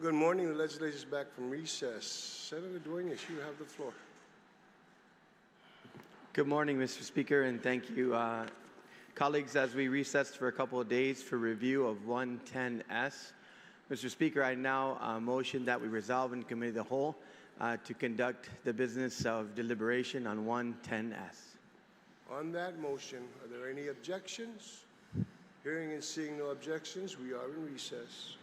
Good morning. The legislature is back from recess. Senator Duenas, you have the floor. Good morning, Mr. Speaker, and thank you. Colleagues, as we recessed for a couple of days for review of 110S, Mr. Speaker, I now motion that we resolve in committee of the whole to conduct the business of deliberation on 110S. On that motion, are there any objections? Hearing and seeing no objections, we are in recess.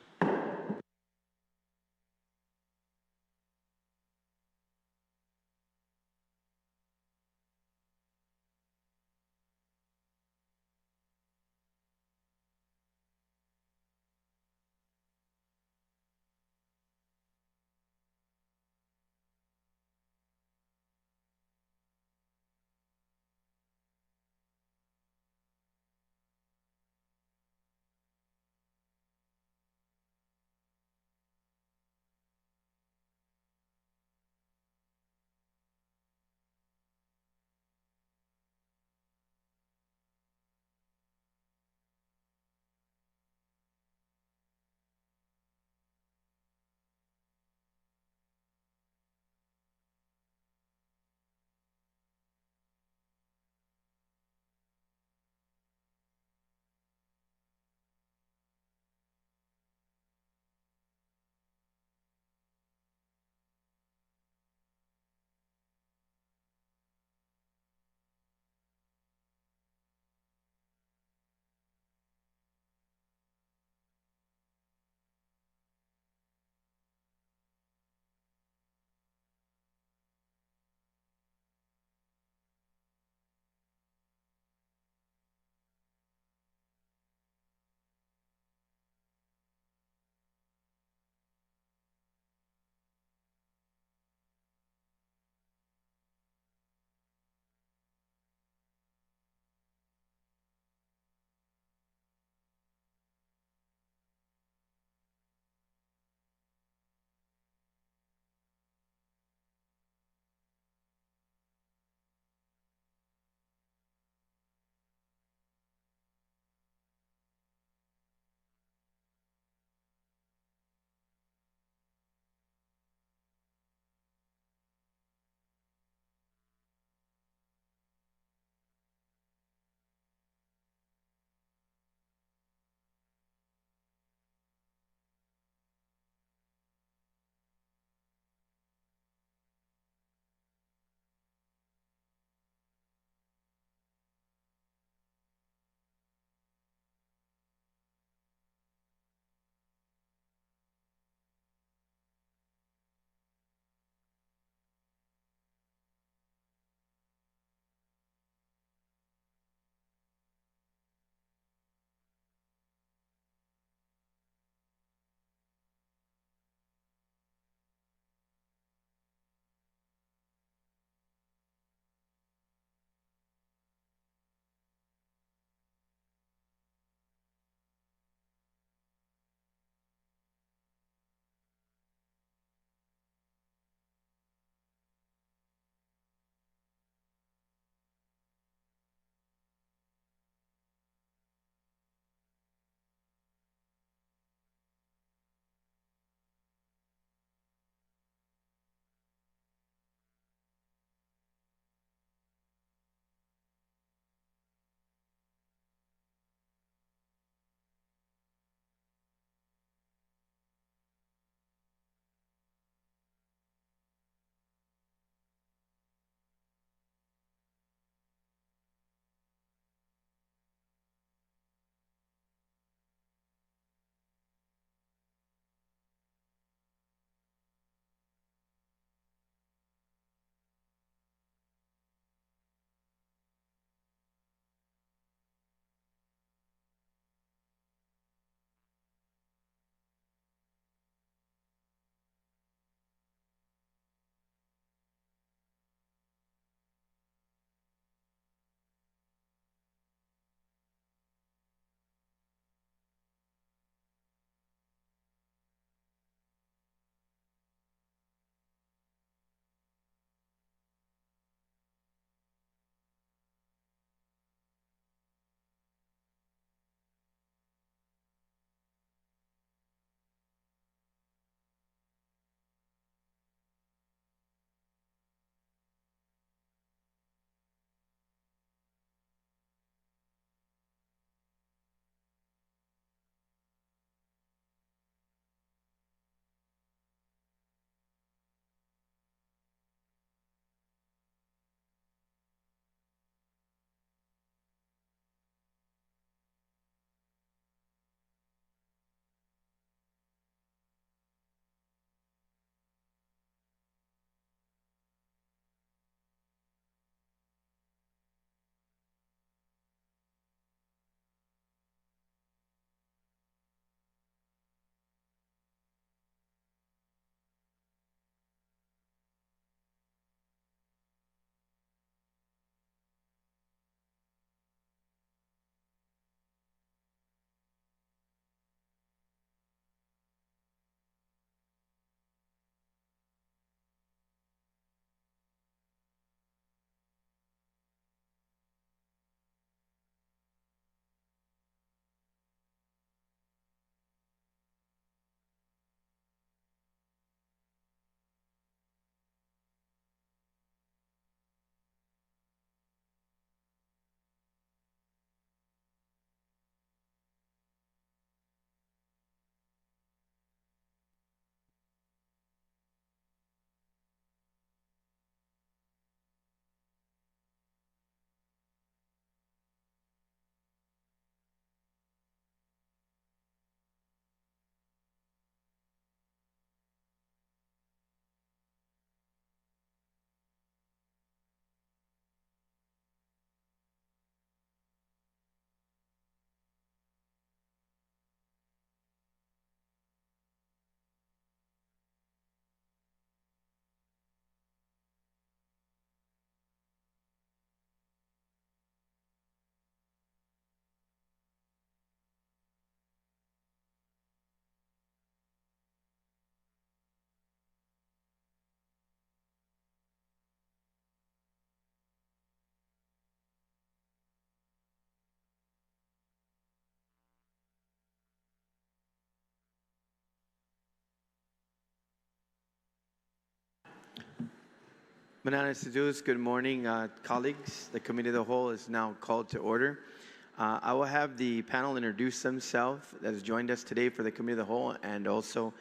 MISCELLANEOUS, good morning, colleagues. The Committee of the Whole is now called to order. I will have the panel introduce themselves that has joined us today for the Committee of the Whole, and also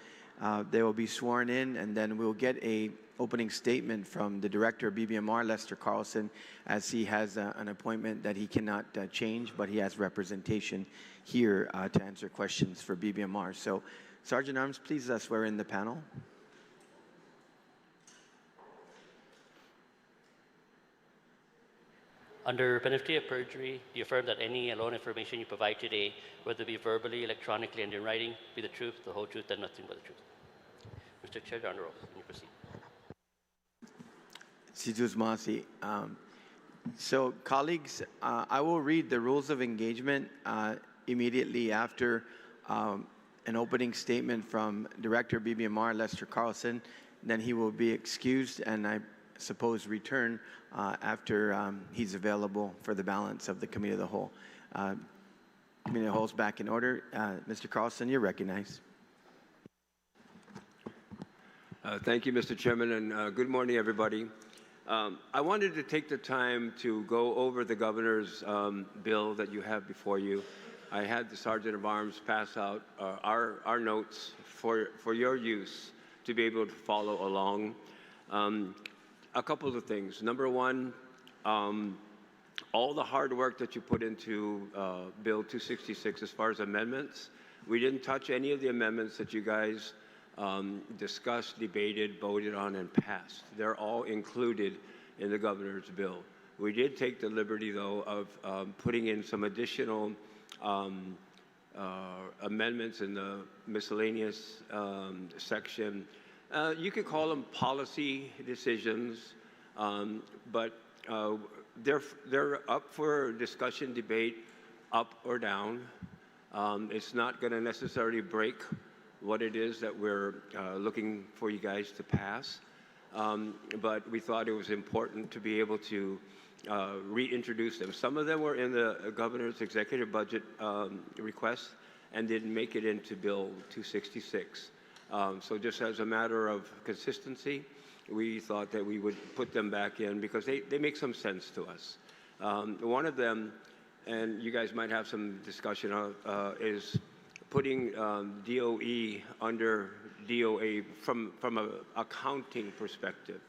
they will be sworn in, and then we'll get a opening statement from the Director of BBMR, Lester Carlson, as he has an appointment that he cannot change, but he has representation here to answer questions for BBMR. So, Sergeant Arms, please swear in the panel. Under penalty of perjury, do you affirm that any and all information you provide today, whether it be verbally, electronically, and in writing, be the truth, the whole truth, and nothing but the truth? Mr. Chair, you're under oath. You proceed. Situs Masi. So, colleagues, I will read the rules of engagement immediately after an opening statement from Director BBMR, Lester Carlson. Then he will be excused, and I suppose return after he's available for the balance of the Committee of the Whole. Committee of the Whole is back in order. Mr. Carlson, you're recognized. Thank you, Mr. Chairman, and good morning, everybody. I wanted to take the time to go over the Governor's bill that you have before you. I had the Sergeant of Arms pass out our notes for your use to be able to follow along. A couple of things. Number one, all the hard work that you put into Bill 266 as far as amendments, we didn't touch any of the amendments that you guys discussed, debated, voted on, and passed. They're all included in the Governor's bill. We did take the liberty, though, of putting in some additional amendments in the miscellaneous section. You could call them policy decisions, but they're up for discussion, debate, up or down. It's not going to necessarily break what it is that we're looking for you guys to pass, but we thought it was important to be able to reintroduce them. Some of them were in the Governor's executive budget request and didn't make it into Bill 266. So just as a matter of consistency, we thought that we would put them back in because they make some sense to us. One of them, and you guys might have some discussion of, is putting DOE under DOA from an accounting perspective.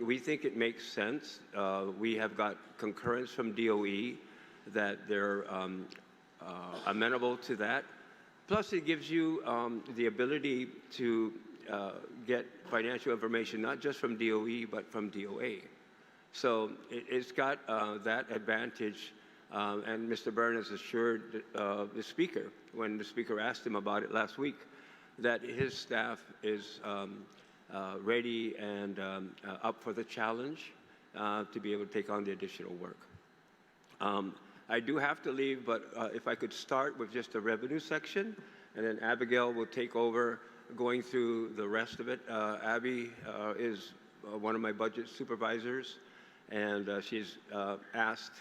We think it makes sense. We have got concurrence from DOE that they're amenable to that. Plus, it gives you the ability to get financial information, not just from DOE, but from DOA. So it's got that advantage, and Mr. Byrne has assured the Speaker, when the Speaker asked him about it last week, that his staff is ready and up for the challenge to be able to take on the additional work. I do have to leave, but if I could start with just the revenue section, and then Abigail will take over going through the rest of it. Abby is one of my budget supervisors, and she's asked,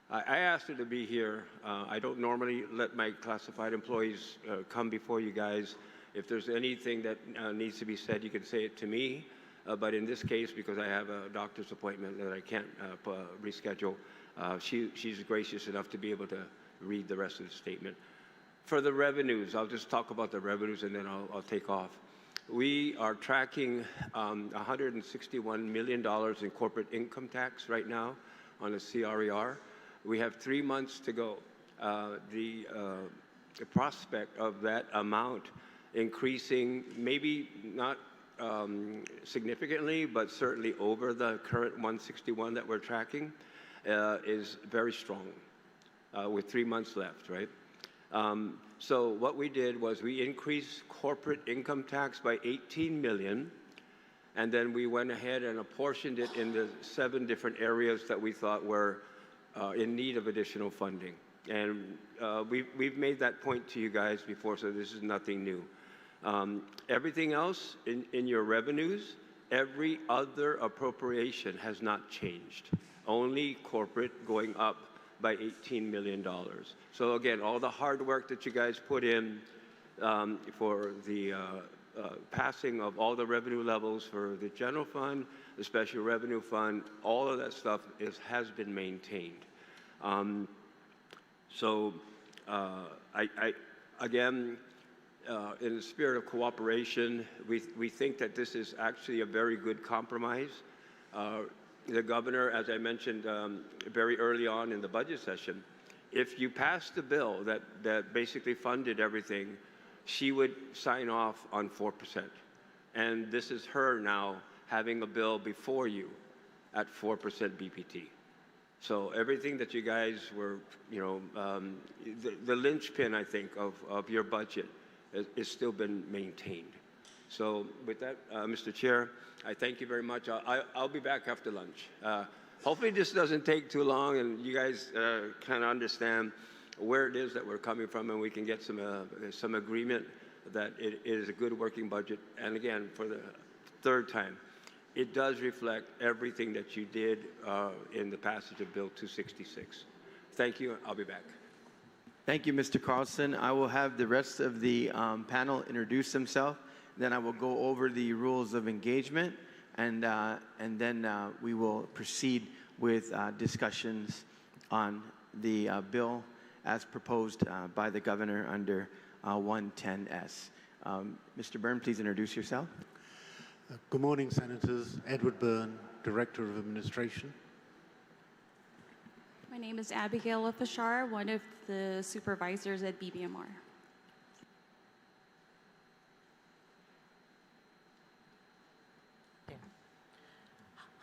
I asked her to be here. I don't normally let my classified employees come before you guys. If there's anything that needs to be said, you can say it to me. But in this case, because I have a doctor's appointment that I can't reschedule, she's gracious enough to be able to read the rest of the statement. For the revenues, I'll just talk about the revenues and then I'll take off. We are tracking $161 million in corporate income tax right now on the CRER. We have 3 months to go. The prospect of that amount increasing, maybe not significantly, but certainly over the current 161 that we're tracking, is very strong with 3 months left, right? So what we did was we increased corporate income tax by $18 million, and then we went ahead and apportioned it in the 7 different areas that we thought were in need of additional funding. And we've made that point to you guys before, so this is nothing new. Everything else in your revenues, every other appropriation has not changed. Only corporate going up by $18 million. So again, all the hard work that you guys put in for the passing of all the revenue levels for the general fund, the special revenue fund, all of that stuff has been maintained. Again, in the spirit of cooperation, we think that this is actually a very good compromise. The governor, as I mentioned very early on in the budget session, if you passed the bill that basically funded everything, she would sign off on 4%. And this is her now having a bill before you at 4% BPT. So everything that you guys were, the linchpin, I think, of your budget is still been maintained. So with that, Mr. Chair, I thank you very much. I'll be back after lunch. Hopefully this doesn't take too long and you guys kind of understand where it is that we're coming from and we can get some agreement that it is a good working budget. And again, for the third time, it does reflect everything that you did in the passage of Bill 266. Thank you. I'll be back. Thank you, Mr. Carlson. I will have the rest of the panel introduce themselves. Then I will go over the rules of engagement, and then we will proceed with discussions on the bill as proposed by the governor under 110S. Mr. Byrne, please introduce yourself. Good morning, Senators. Edward Byrne, Director of Administration. My name is Abigail Afashar, one of the supervisors at BBMR.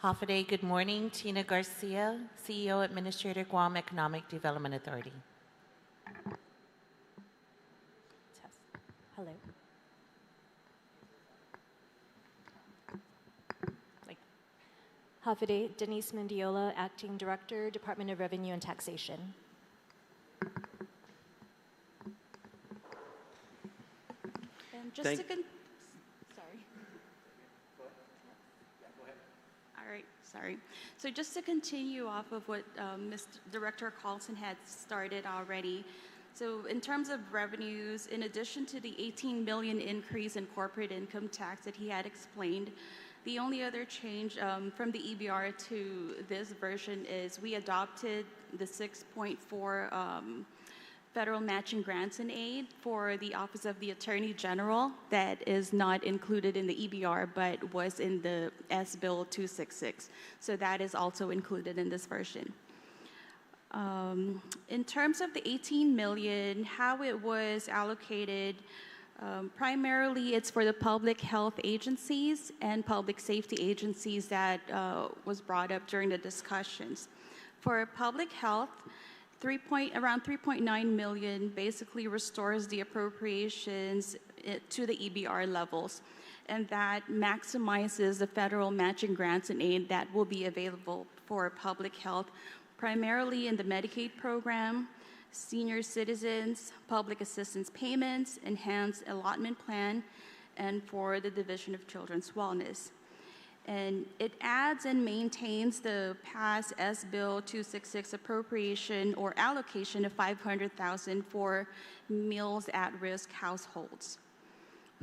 Hafaday, good morning. Tina Garcia, CEO, Administrator, Guam Economic Development Authority. Hello. Hafaday, Denise Mendiola, Acting Director, Department of Revenue and Taxation. And just to sorry. All right, sorry. So just to continue off of what Mr. Director Carlson had started already. So in terms of revenues, in addition to the 18 million increase in corporate income tax that he had explained, the only other change from the EBR to this version is we adopted the 6.4 federal matching grants and aid for the Office of the Attorney General that is not included in the EBR but was in the S-Bill 266. So that is also included in this version. In terms of the 18 million, how it was allocated, primarily it's for the public health agencies and public safety agencies that was brought up during the discussions. For public health, around 3.9 million basically restores the appropriations to the EBR levels, and that maximizes the federal matching grants and aid that will be available for public health, primarily in the Medicaid program, senior citizens, public assistance payments, enhanced allotment plan, and for the Division of Children's Wellness. And it adds and maintains the past S-Bill 266 appropriation or allocation of $500,000 for meals at-risk households.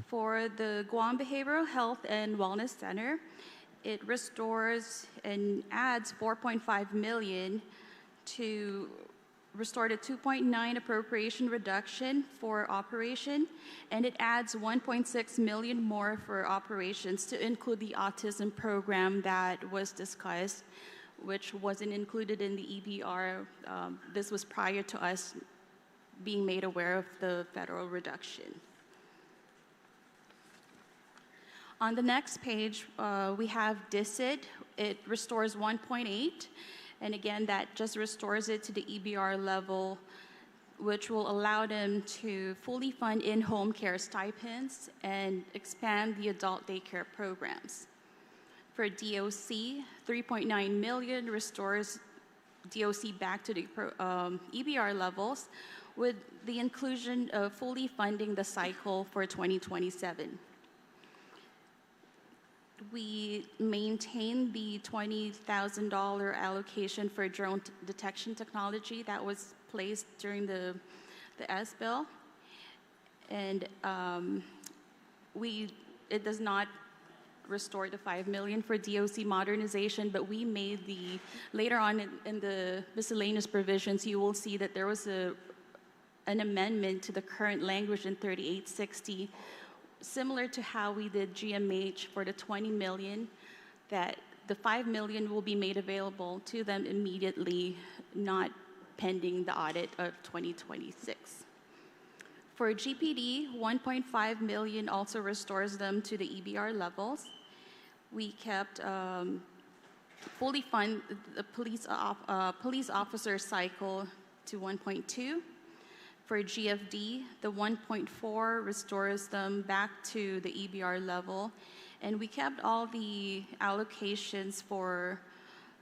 For the Guam Behavioral Health and Wellness Center, it restores and adds $4.5 million to restore the 2.9 appropriation reduction for operation, and it adds 1.6 million more for operations to include the autism program that was discussed, which wasn't included in the EBR. This was prior to us being made aware of the federal reduction. On the next page, we have DICID. It restores 1.8. And again, that just restores it to the EBR level, which will allow them to fully fund in-home care stipends and expand the adult daycare programs. For DOC, 3.9 million restores DOC back to the EBR levels with the inclusion of fully funding the cycle for 2027. We maintain the $20,000 allocation for drone detection technology that was placed during the S-Bill. And it does not restore the $5 million for DOC modernization, but we made later on in the miscellaneous provisions, you will see that there was an amendment to the current language in 3860, similar to how we did GMH for the $20 million, that the $5 million will be made available to them immediately, not pending the audit of 2026. For GPD, $1.5 million also restores them to the EBR levels. We kept fully fund the police officer cycle to 1.2. For GFD, the 1.4 restores them back to the EBR level. And we kept all the allocations for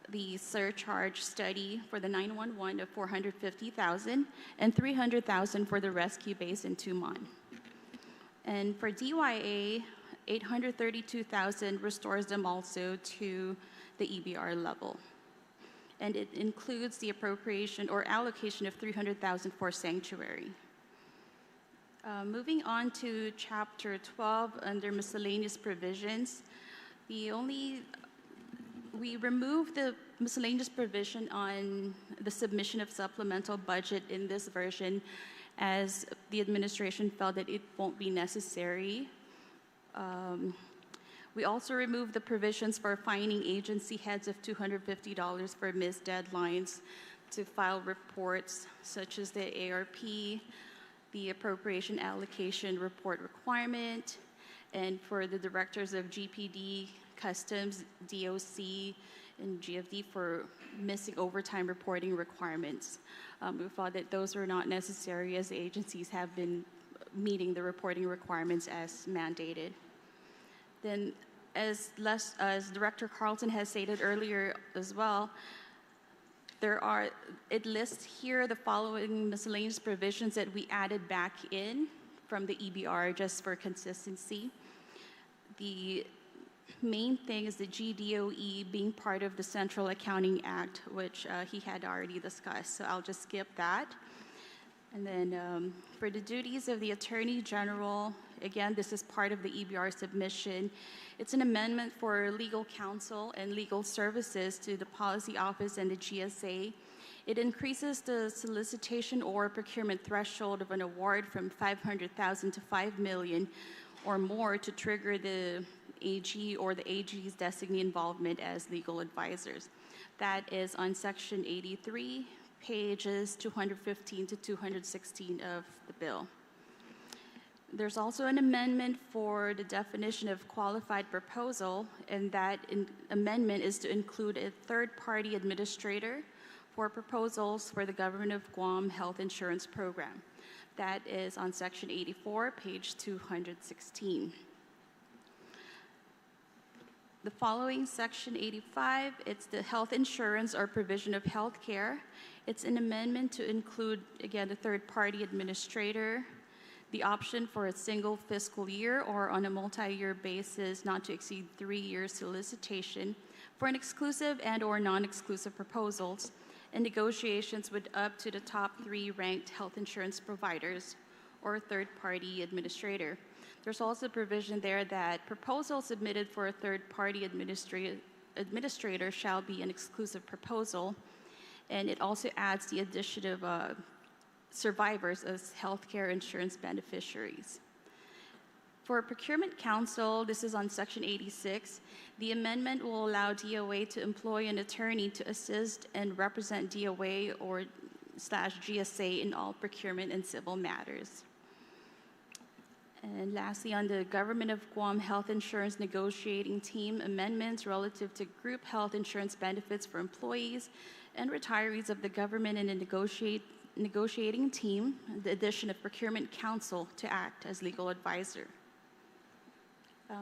the surcharge study for the 911 of $450,000 and $300,000 for the rescue base in Tumon. And for DYA, $832,000 restores them also to the EBR level. And it includes the appropriation or allocation of $300,000 for sanctuary. Moving on to Chapter 12 under miscellaneous provisions, we removed the miscellaneous provision on the submission of supplemental budget in this version, as the administration felt that it won't be necessary. We also removed the provisions for fining agency heads of $250 for missed deadlines to file reports, such as the ARP, the appropriation allocation report requirement, and for the directors of GPD, Customs, DOC, and GFD for missing overtime reporting requirements. We thought that those were not necessary, as the agencies have been meeting the reporting requirements as mandated. Then, as Director Carlton has stated earlier as well, it lists here the following miscellaneous provisions that we added back in from the EBR just for consistency. The main thing is the GDOE being part of the Central Accounting Act, which he had already discussed, so I'll just skip that. And then for the duties of the Attorney General, again, this is part of the EBR submission. It's an amendment for legal counsel and legal services to the Policy Office and the GSA. It increases the solicitation or procurement threshold of an award from $500,000 to $5 million or more to trigger the AG or the AG's designee involvement as legal advisors. That is on Section 83, pages 215 to 216 of the bill. There's also an amendment for the definition of qualified proposal, and that amendment is to include a third-party administrator for proposals for the Government of Guam Health Insurance Program. That is on Section 84, page 216. The following Section 85, it's the health insurance or provision of health care. It's an amendment to include, again, the third-party administrator, the option for a single fiscal year or on a multi-year basis not to exceed 3 years solicitation for an exclusive and or non-exclusive proposals and negotiations with up to the top 3 ranked health insurance providers or third-party administrator. There's also a provision there that proposals submitted for a third-party administrator shall be an exclusive proposal, and it also adds the addition of survivors as healthcare insurance beneficiaries. For Procurement Council, this is on Section 86, the amendment will allow DOA to employ an attorney to assist and represent DOA or /GSA in all procurement and civil matters. And lastly, on the Government of Guam Health Insurance Negotiating Team amendments relative to group health insurance benefits for employees and retirees of the government in a negotiating team, the addition of Procurement Council to act as legal advisor.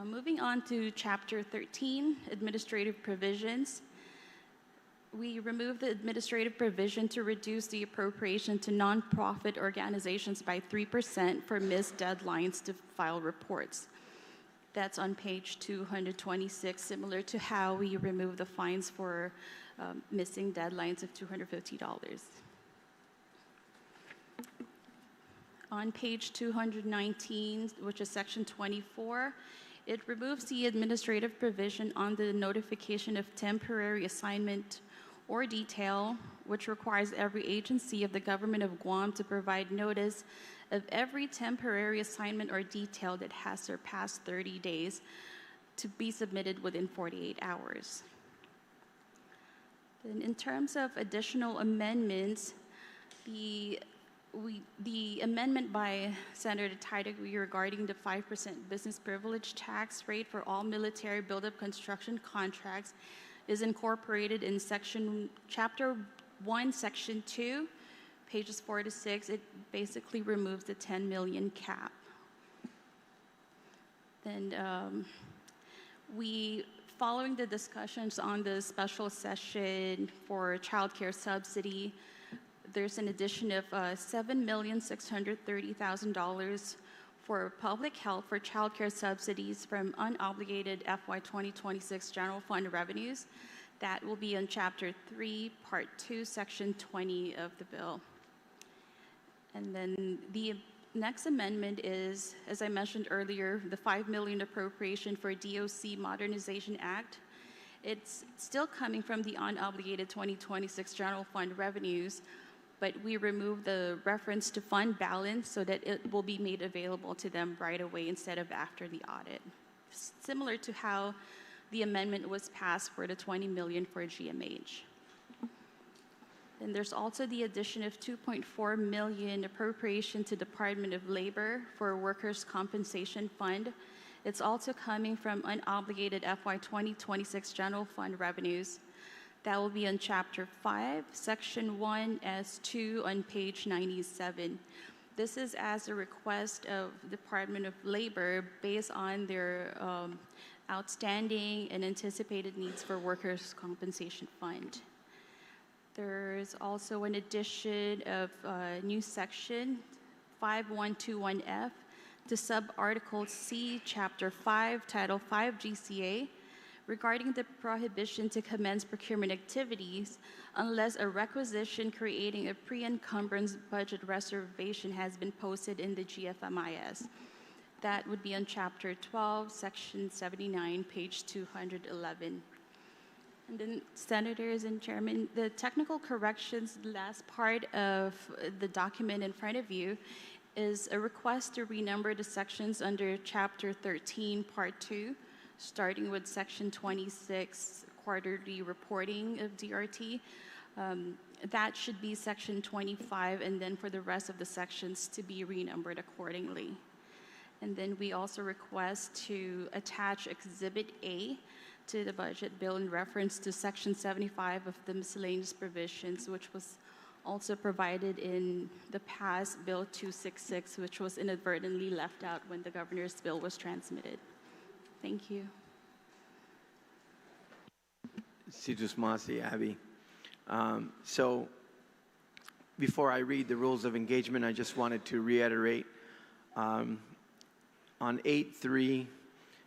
Moving on to Chapter 13, Administrative Provisions. We removed the administrative provision to reduce the appropriation to nonprofit organizations by 3% for missed deadlines to file reports. That's on page 226, similar to how we removed the fines for missing deadlines of $250. On page 219, which is section 24, it removes the administrative provision on the notification of temporary assignment or detail, which requires every agency of the government of Guam to provide notice of every temporary assignment or detail that has surpassed 30 days to be submitted within 48 hours. Then in terms of additional amendments, the amendment by Senator Tydek regarding the 5% business privilege tax rate for all military buildup construction contracts is incorporated in Chapter 1, Section 2, pages 4 to 6. It basically removes the 10 million cap. Then following the discussions on the special session for child care subsidy, there's an addition of $7,630,000 for public health for child care subsidies from unobligated FY 2026 general fund revenues. That will be on Chapter 3, Part 2, Section 20 of the bill. And then the next amendment is, as I mentioned earlier, the $5 million appropriation for DOC Modernization Act. It's still coming from the unobligated 2026 general fund revenues, but we remove the reference to fund balance so that it will be made available to them right away instead of after the audit. Similar to how the amendment was passed for the $20 million for GMH. And there's also the addition of $2.4 million appropriation to Department of Labor for Workers' Compensation Fund. It's also coming from unobligated FY 2026 general fund revenues. That will be on Chapter 5, Section 1, S2 on page 97. This is as a request of Department of Labor based on their outstanding and anticipated needs for Workers' Compensation Fund. There's also an addition of a new section, 5121F, to sub-article C, Chapter 5, Title 5 GCA, regarding the prohibition to commence procurement activities unless a requisition creating a pre-encumbrance budget reservation has been posted in the GFMIS. That would be on Chapter 12, Section 79, page 211. And then, Senators and Chairman, the technical corrections, the last part of the document in front of you is a request to renumber the sections under Chapter 13, Part 2, starting with Section 26, quarterly reporting of DRT. That should be Section 25, and then for the rest of the sections to be renumbered accordingly. And then we also request to attach Exhibit A to the budget bill in reference to Section 75 of the miscellaneous provisions, which was also provided in the past Bill 266, which was inadvertently left out when the governor's bill was transmitted. Thank you. Sidus Masi, Abby. So before I read the rules of engagement, I just wanted to reiterate on 8-3,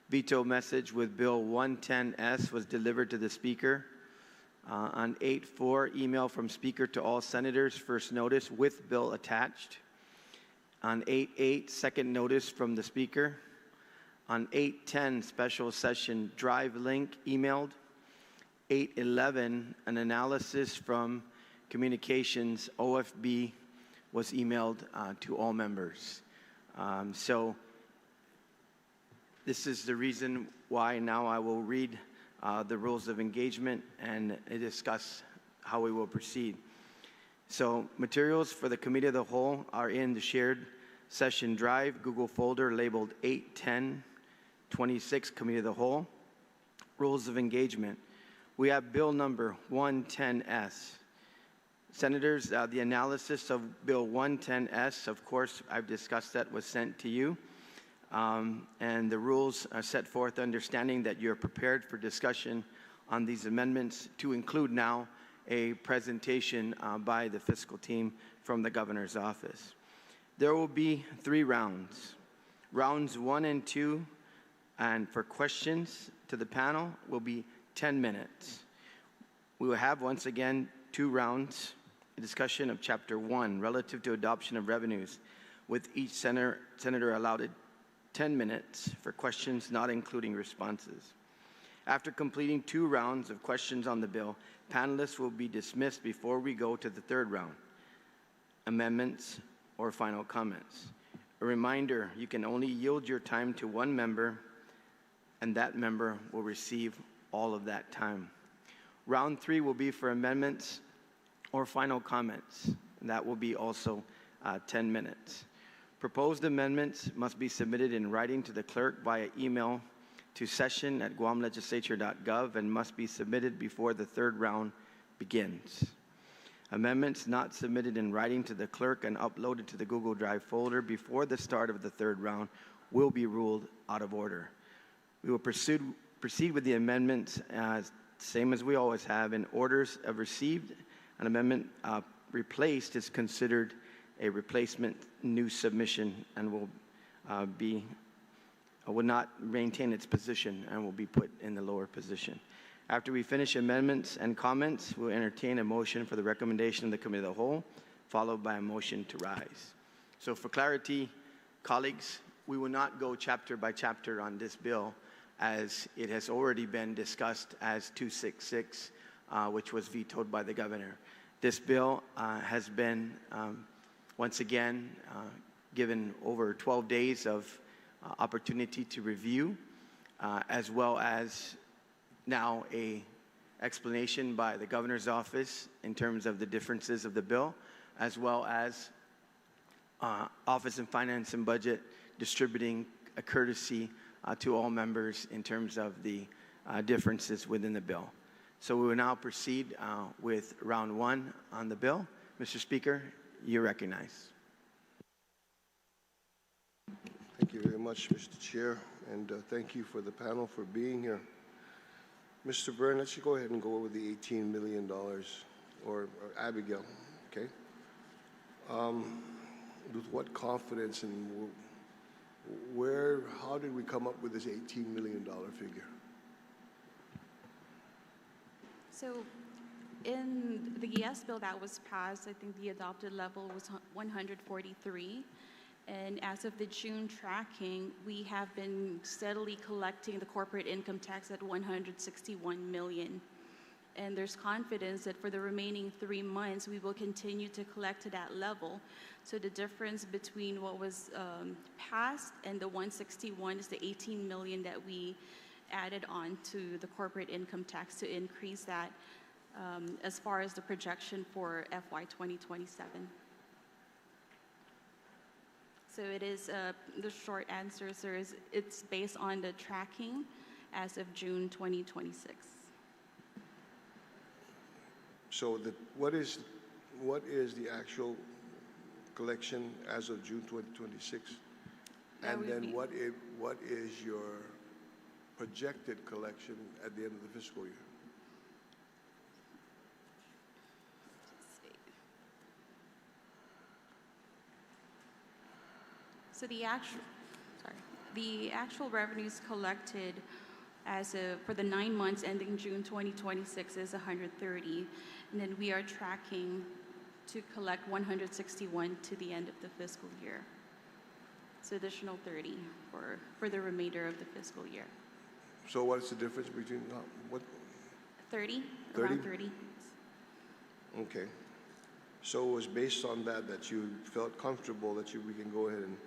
veto message with Bill 110S was delivered to the Speaker. On 8-4, email from Speaker to all Senators, first notice with bill attached. On 8-8, second notice from the Speaker. On 8-10, special session drive link emailed. 8-11, an analysis from Communications OFB was emailed to all members. So this is the reason why now I will read the rules of engagement and discuss how we will proceed. So materials for the Committee of the Whole are in the shared session drive, Google folder labeled 81026 Committee of the Whole. Rules of engagement. We have bill number 110S. Senators, the analysis of bill 110S, of course, I've discussed that, was sent to you. And the rules are set forth understanding that you're prepared for discussion on these amendments, to include now a presentation by the fiscal team from the governor's office. There will be 3 rounds. Rounds 1 and 2, and for questions to the panel, will be 10 minutes. We will have, once again, 2 rounds, a discussion of Chapter 1 relative to adoption of revenues. with each senator allotted 10 minutes for questions, not including responses. After completing 2 rounds of questions on the bill, panelists will be dismissed before we go to the 3rd round, amendments or final comments. A reminder, you can only yield your time to one member, and that member will receive all of that time. Round 3 will be for amendments or final comments, and that will be also 10 minutes. Proposed amendments must be submitted in writing to the clerk via email to session@guamlegislature.gov and must be submitted before the 3rd round begins. Amendments not submitted in writing to the clerk and uploaded to the Google Drive folder before the start of the 3rd round will be ruled out of order. We will proceed with the amendments same as we always have. In orders of received, an amendment replaced is considered a replacement new submission and will not maintain its position and will be put in the lower position. After we finish amendments and comments, we'll entertain a motion for the recommendation of the Committee of the Whole, followed by a motion to rise. So for clarity, colleagues, we will not go chapter by chapter on this bill, as it has already been discussed as 266, which was vetoed by the governor. This bill has been, once again, given over 12 days of opportunity to review, as well as now a explanation by the governor's office in terms of the differences of the bill, as well as Office of Finance and Budget distributing a courtesy to all members in terms of the differences within the bill. So we will now proceed with round 1 on the bill. Mr. Speaker, you're recognized. Thank you very much, Mr. Chair, and thank you for the panel for being here. Mr. Byrne, let's go ahead and go over the $18 million, or Abigail, okay? With what confidence and how did we come up with this $18 million figure? So in the yes bill that was passed, I think the adopted level was 143. And as of the June tracking, we have been steadily collecting the corporate income tax at $161 million. And there's confidence that for the remaining 3 months, we will continue to collect to that level. So the difference between what was passed and the 161 is the 18 million that we added on to the corporate income tax to increase that as far as the projection for FY 2027. So it is, the short answer, sir, is it's based on the tracking as of June 2026. So what is the actual collection as of June 2026? And then what is your projected collection at the end of the fiscal year? So the actual revenues collected as of, for the 9 months ending June 2026 is 130, and then we are tracking to collect 161 to the end of the fiscal year. So additional 30 for the remainder of the fiscal year. So what is the difference between what? 30, 30? around 30. Okay. So it was based on that you felt comfortable that we can go ahead and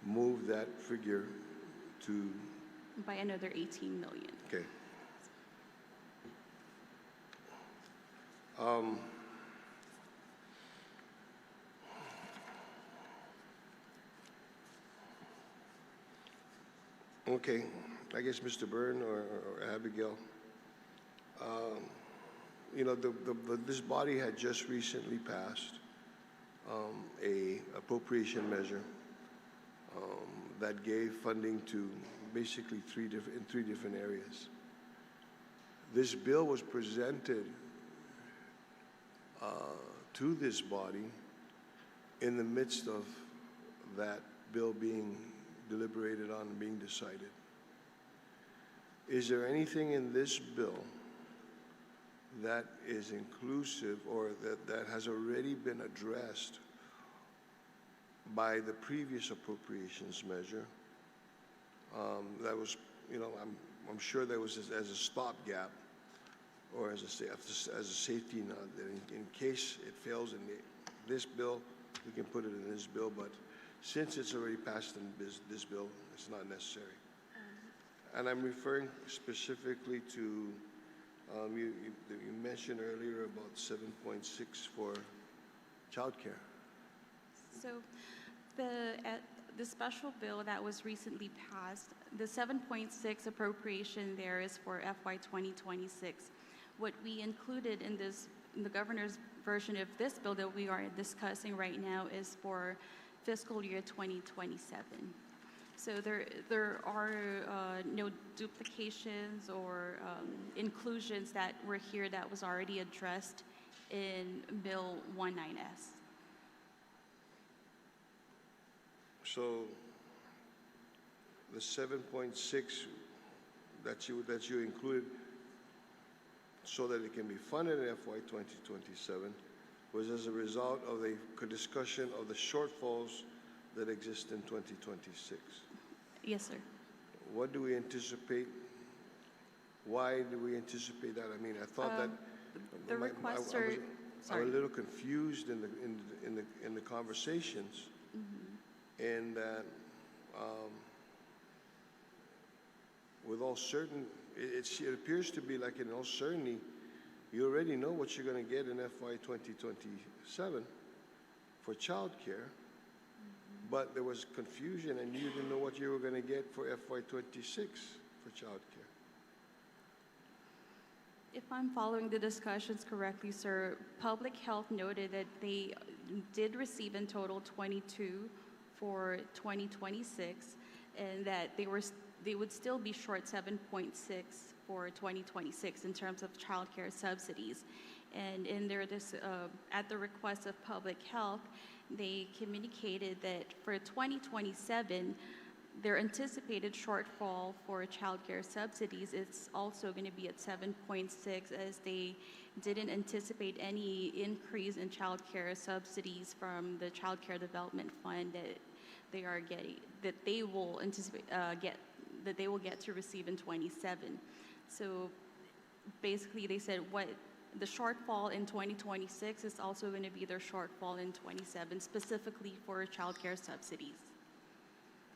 move that figure to? By another 18 million. Okay. Okay, I guess Mr. Byrne or Abigail, you know, this body had just recently passed a appropriation measure that gave funding to basically three different areas. This bill was presented to this body in the midst of that bill being deliberated on and being decided. Is there anything in this bill that is inclusive or that has already been addressed by the previous appropriations measure. That was, you know, I'm sure there was as a stopgap or as a safety net that in case it fails in this bill, we can put it in this bill. But since it's already passed in this bill, it's not necessary. And I'm referring specifically to you mentioned earlier about 7.6 for childcare. So the special bill that was recently passed, the 7.6 appropriation there is for FY 2026. What we included in the governor's version of this bill that we are discussing right now is for fiscal year 2027. So there are no duplications or inclusions that were here that was already addressed in Bill 19S. So the 7.6 that you included so that it can be funded in FY 2027 was as a result of a discussion of the shortfalls that exist in 2026. Yes, sir. What do we anticipate? Why do we anticipate that? I mean, I thought that the requester. I was a little confused in the conversations, and that with all certain, it appears to be like in all certainty, you already know what you're going to get in FY 2027 for child care. But there was confusion, and you didn't know what you were going to get for FY 26 for child care. If I'm following the discussions correctly, sir, Public Health noted that they did receive in total 22 for 2026, and that they would still be short 7.6 for 2026 in terms of child care subsidies. And in their at the request of Public Health, they communicated that for 2027, their anticipated shortfall for child care subsidies is also going to be at 7.6, as they didn't anticipate any increase in child care subsidies from the Child Care Development Fund that they are getting, that they will anticipate that they will get to receive in 27. So basically, they said what the shortfall in 2026 is also going to be their shortfall in 27, specifically for child care subsidies.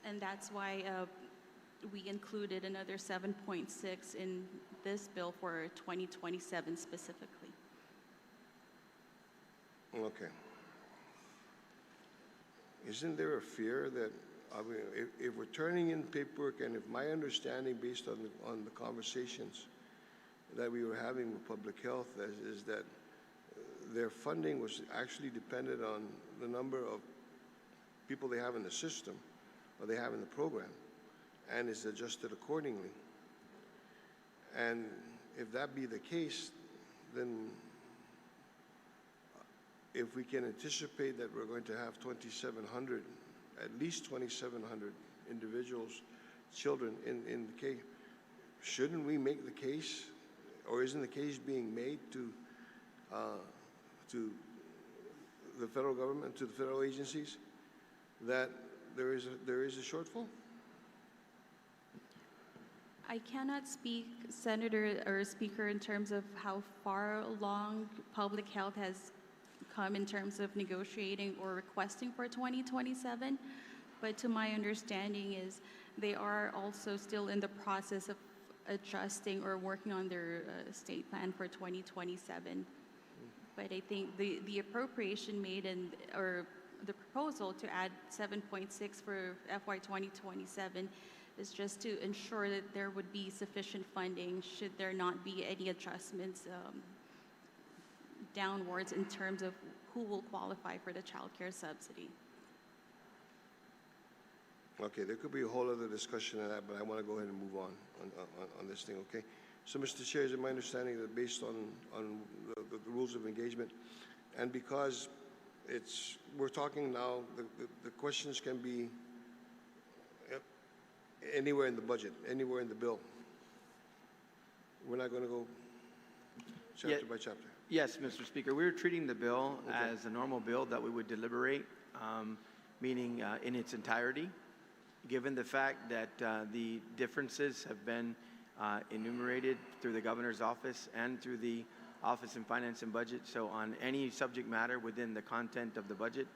And that's why we included another 7.6 in this bill for 2027 specifically. Okay. Isn't there a fear that, I mean, if we're turning in paperwork, and if my understanding based on the conversations that we were having with Public Health is that their funding was actually dependent on the number of people they have in the system or they have in the program, and is adjusted accordingly. And if that be the case, then if we can anticipate that we're going to have 2,700, at least 2,700 individuals, children in the case, shouldn't we make the case, or isn't the case being made to the federal government, to the federal agencies, that there is a shortfall? I cannot speak, Senator or Speaker, in terms of how far along Public Health has come in terms of negotiating or requesting for 2027, but to my understanding is they are also still in the process of adjusting or working on their state plan for 2027. But I think the appropriation made or the proposal to add 7.6 for FY 2027 is just to ensure that there would be sufficient funding should there not be any adjustments downwards in terms of who will qualify for the child care subsidy. Okay, there could be a whole other discussion on that, but I want to go ahead and move on this thing, okay? So, Mr. Chair, is it my understanding that based on the rules of engagement, and because we're talking now, the questions can be anywhere in the budget, anywhere in the bill. We're not going to go chapter by chapter. Yes, Mr. Speaker. We're treating the bill as a normal bill that we would deliberate. meaning in its entirety, given the fact that the differences have been enumerated through the governor's office and through the Office in Finance and Budget. So on any subject matter within the content of the budget,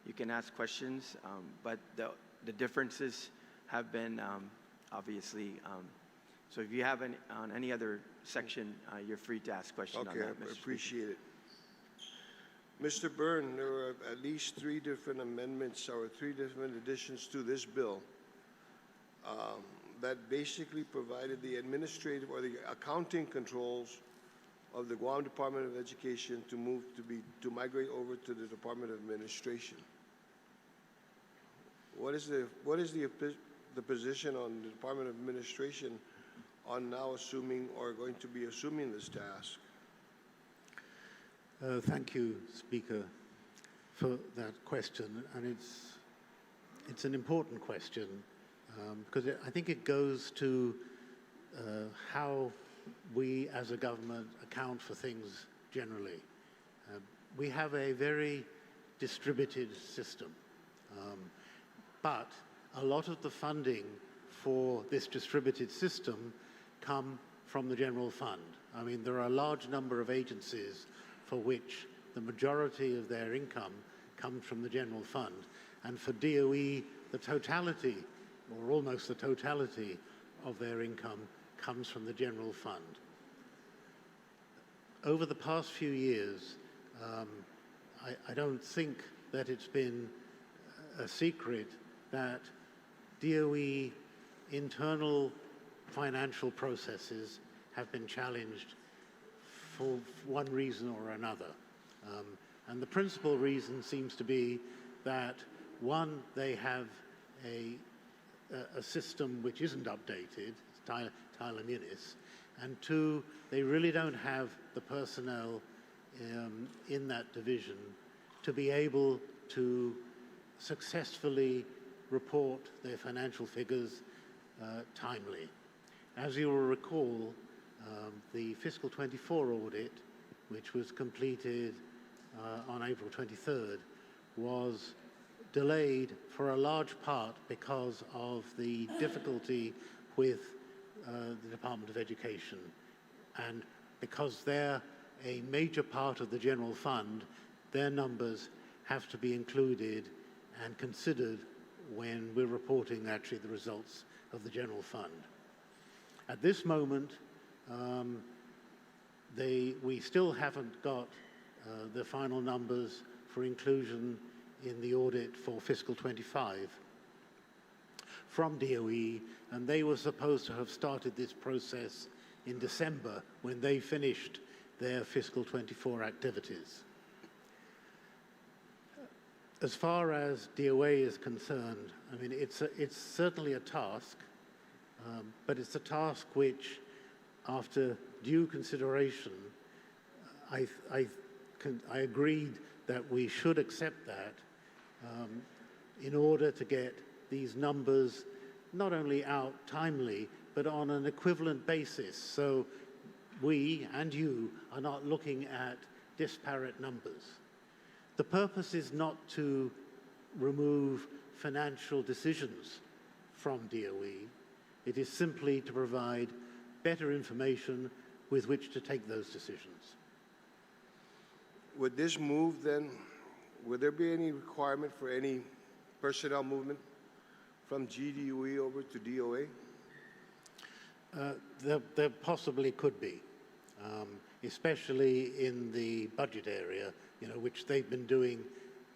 you can ask questions, but the differences have been obviously, so if you have on any other section, you're free to ask questions on that, Mr. Okay, I appreciate it. Mr. Byrne, there are at least 3 different amendments or 3 different additions to this bill that basically provided the administrative or the accounting controls of the Guam Department of Education to migrate over to the Department of Administration. What is the position on the Department of Administration on now assuming or going to be assuming this task? Thank you, Speaker, for that question, and it's an important question because I think it goes to how we as a government account for things generally. We have a very distributed system, but a lot of the funding for this distributed system come from the general fund. I mean, there are a large number of agencies for which the majority of their income comes from the general fund. And for DOE, the totality, or almost the totality of their income comes from the general fund. Over the past few years, I don't think that it's been a secret that DOE internal financial processes have been challenged for one reason or another. And the principal reason seems to be that, one, they have a system which isn't updated, it's Tyler Munis, and 2, they really don't have the personnel in that division to be able to successfully report their financial figures timely. As you will recall, the fiscal 24 audit, which was completed on April 23rd, was delayed for a large part because of the difficulty with the Department of Education. And because they're a major part of the general fund, their numbers have to be included and considered when we're reporting actually the results of the general fund. At this moment, we still haven't got the final numbers for inclusion in the audit for fiscal 25 from DOE, and they were supposed to have started this process in December when they finished their fiscal 24 activities. As far as DOA is concerned, I mean, it's certainly a task, but it's a task which, after due consideration, I agreed that we should accept that in order to get these numbers not only out timely, but on an equivalent basis. So we and you are not looking at disparate numbers. The purpose is not to remove financial decisions from DOE. It is simply to provide better information with which to take those decisions. Would this move then, would there be any requirement for any personnel movement from GDOE over to DOA? There possibly could be, especially in the budget area, which they've been doing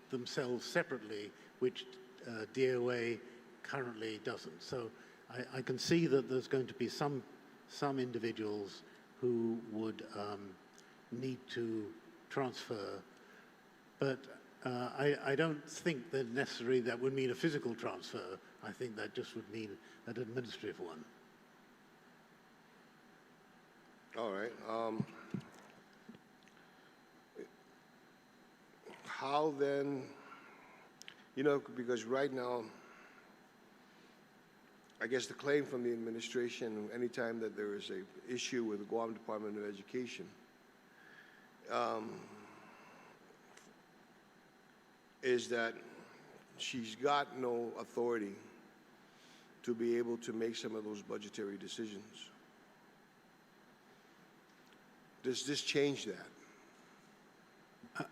themselves separately, which DOA currently doesn't. So I can see that there's going to be some individuals who would need to transfer, but I don't think that necessarily that would mean a physical transfer. I think that just would mean an administrative one. All right. How then, because right now, I guess the claim from the administration, anytime that there is an issue with the Guam Department of Education, is that she's got no authority to be able to make some of those budgetary decisions. Does this change that?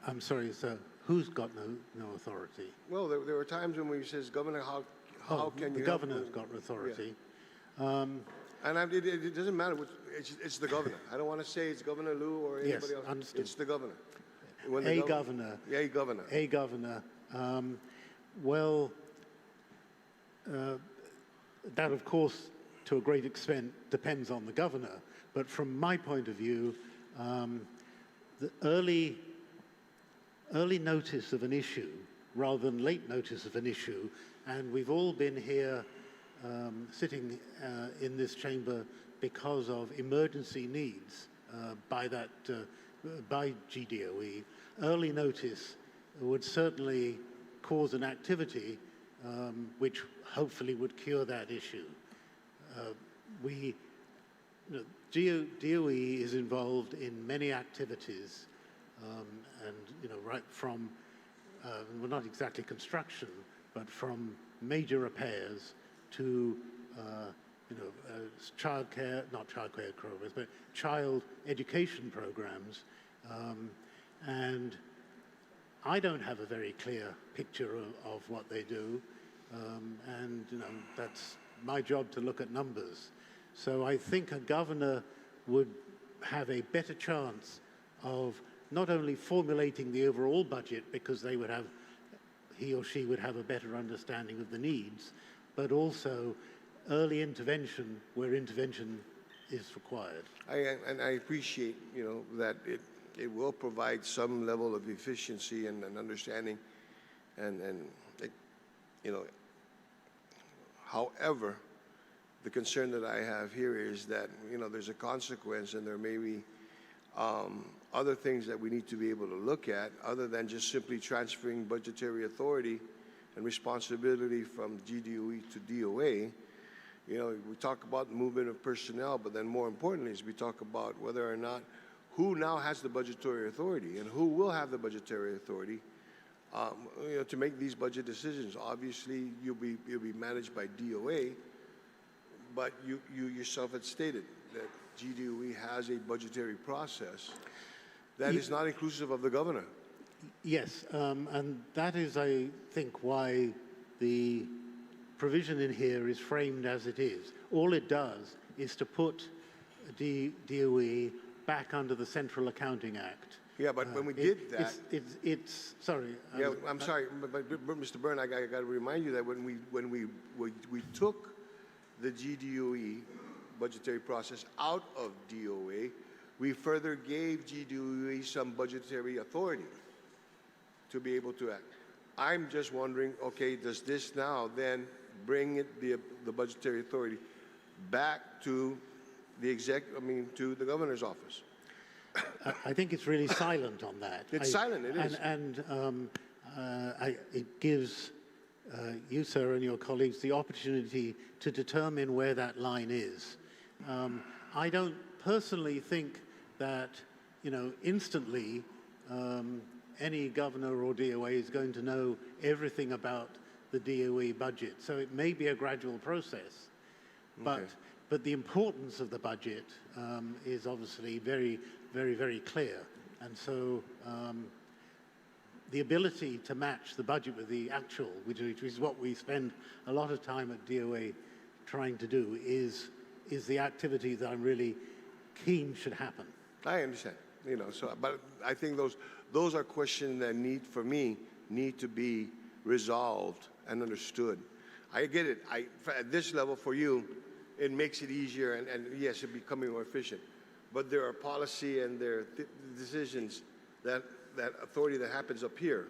I'm sorry, sir. Who's got no authority? Well, there were times when we says, Governor, how can you the help governor's me?" got authority. And it doesn't matter. It's the governor. I don't want to say it's Governor Liu or anybody Yes, else. understood. It's the governor. A governor. Yeah, a governor. A governor. That, of course, to a great extent, depends on the governor. But from my point of view, the early notice of an issue rather than late notice of an issue, and we've all been here sitting in this chamber because of emergency needs by GDOE. Early notice would certainly cause an activity which hopefully would cure that issue. DOE is involved in many activities, and right from well, not exactly construction, but from major repairs to not childcare programs, but child education programs, and I don't have a very clear picture of what they do, and that's my job to look at numbers. So I think a governor would have a better chance of not only formulating the overall budget because he or she would have a better understanding of the needs, but also early intervention where intervention is required. I appreciate, that it will provide some level of efficiency and understanding, however, the concern that I have here is that, there's a consequence and there may be other things that we need to be able to look at other than just simply transferring budgetary authority and responsibility from GDOE to DOA. We talk about movement of personnel, but then more importantly is we talk about whether or not who now has the budgetary authority and who will have the budgetary authority to make these budget decisions. Obviously, you'll be managed by DOA, but you yourself had stated that GDOE has a budgetary process that is not inclusive of the governor. Yes, and that is, I think, why the provision in here is framed as it is. All it does is to put DOE back under the Central Accounting Act. Yeah, but when we did that, it's sorry. Yeah, I'm sorry, but Mr. Byrne, I got to remind you that when we took the GDOE budgetary process out of DOA, we further gave GDOE some budgetary authority to be able to act. I'm just wondering, okay, does this now then bring the budgetary authority back to to the governor's office? I think it's really silent on that. It's silent, it is. And it gives you, sir, and your colleagues the opportunity to determine where that line is. I don't personally think that, instantly any governor or DOA is going to know everything about the DOE budget. So it may be a gradual process. Okay. But the importance of the budget is obviously very, very, very clear. And so the ability to match the budget with the actual, which is what we spend a lot of time at DOA trying to do, is the activity that I'm really keen should happen. I understand, but I think those are questions that need to be resolved and understood. I get it. At this level for you, it makes it easier and yes, it's becoming more efficient. But there are policy and there are decisions that authority that happens up here.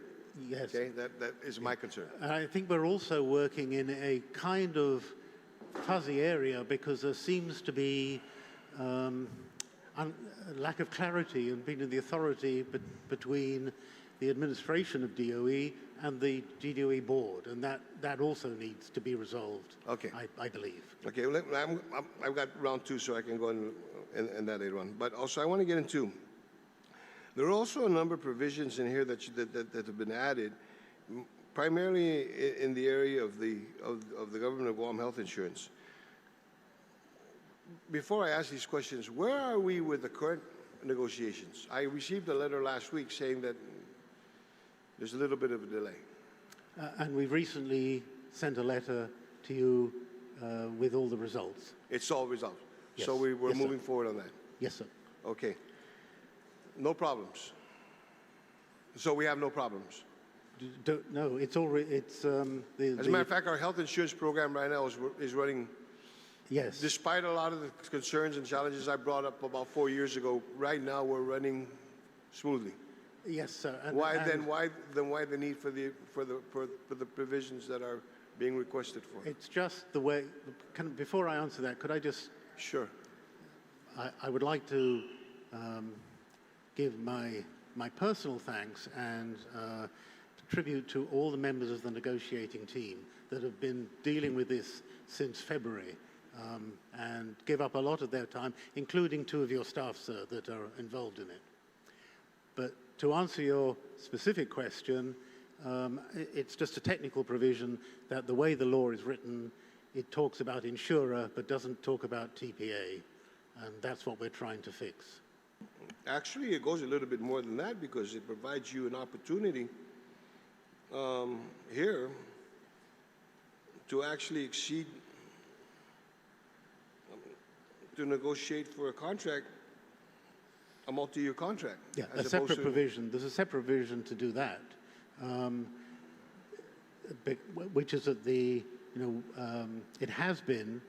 Yes. Okay, that is my concern. And I think we're also working in a kind of fuzzy area because there seems to be lack of clarity and between the authority between the administration of DOE and the GDOE board, and that also needs to be resolved. Okay, I believe. Okay, well, I've got round two, so I can go in that later on. But also, I want to get into. There are also a number of provisions in here that have been added. primarily in the area of the government of Guam health insurance. Before I ask these questions, where are we with the current negotiations? I received a letter last week saying that there's a little bit of a delay. And we've recently sent a letter to you with all the results. It's all resolved. Yes. So we're Yes, sir. moving forward on that. Yes, sir. Okay. No problems. So we have no problems. No, it's already, it's, As a matter of fact, our health insurance program right now is running, yes. despite a lot of the concerns and challenges I brought up about 4 years ago, right now we're running smoothly. Yes, sir. And, Why the need for the provisions that are being requested for? It's just the way, before I answer that, could I just, Sure. I would like to give my personal thanks and tribute to all the members of the negotiating team that have been dealing with this since February and give up a lot of their time, including 2 of your staff, sir, that are involved in it. But to answer your specific question, it's just a technical provision that the way the law is written, it talks about insurer but doesn't talk about TPA, and that's what we're trying to fix. Actually, it goes a little bit more than that because it provides you an opportunity here to actually exceed, to negotiate for a contract, a multi-year contract. Yeah, a separate provision. There's a separate provision to do that, which is at the, it has been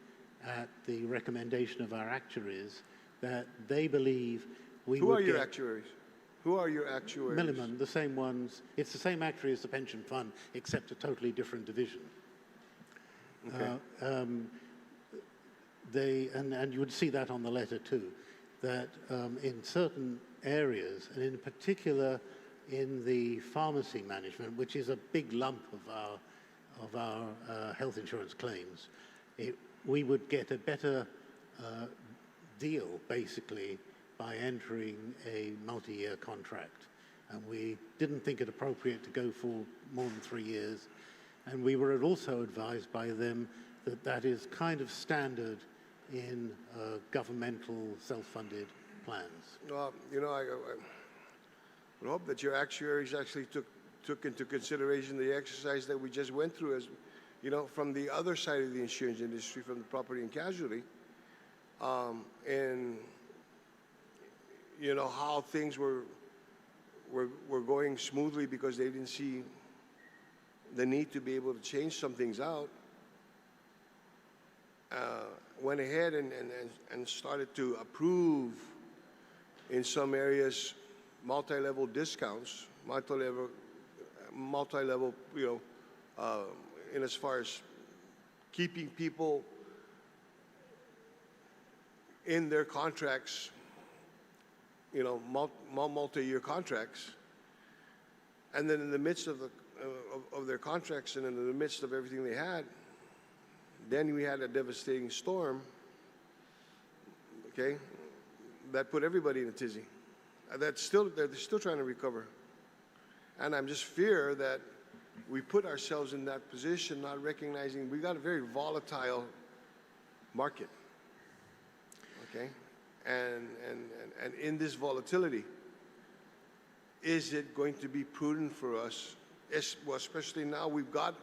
at the recommendation of our actuaries that they believe we Who would are your get actuaries? Who are your actuaries? minimum, the same ones. It's the same actuary as the pension fund, except a totally different division. Okay. And you would see that on the letter too, that in certain areas, and in particular in the pharmacy management, which is a big lump of our health insurance claims, we would get a better deal, basically, by entering a multi-year contract. And we didn't think it appropriate to go for more than 3 years. And we were also advised by them that that is kind of standard in governmental self-funded plans. Well, I would hope that your actuaries actually took into consideration the exercise that we just went through, as from the other side of the insurance industry, from the property and casualty, and how things were going smoothly because they didn't see the need to be able to change some things out. Went ahead and started to approve in some areas multi-level discounts, multi-level, in as far as keeping people in their contracts, multi-year contracts, and then in the midst of their contracts and in the midst of everything they had, then we had a devastating storm, okay, that put everybody in a tizzy. They're still trying to recover. And I'm just fear that we put ourselves in that position, not recognizing we got a very volatile market, okay? And in this volatility, is it going to be prudent for us, especially now we've got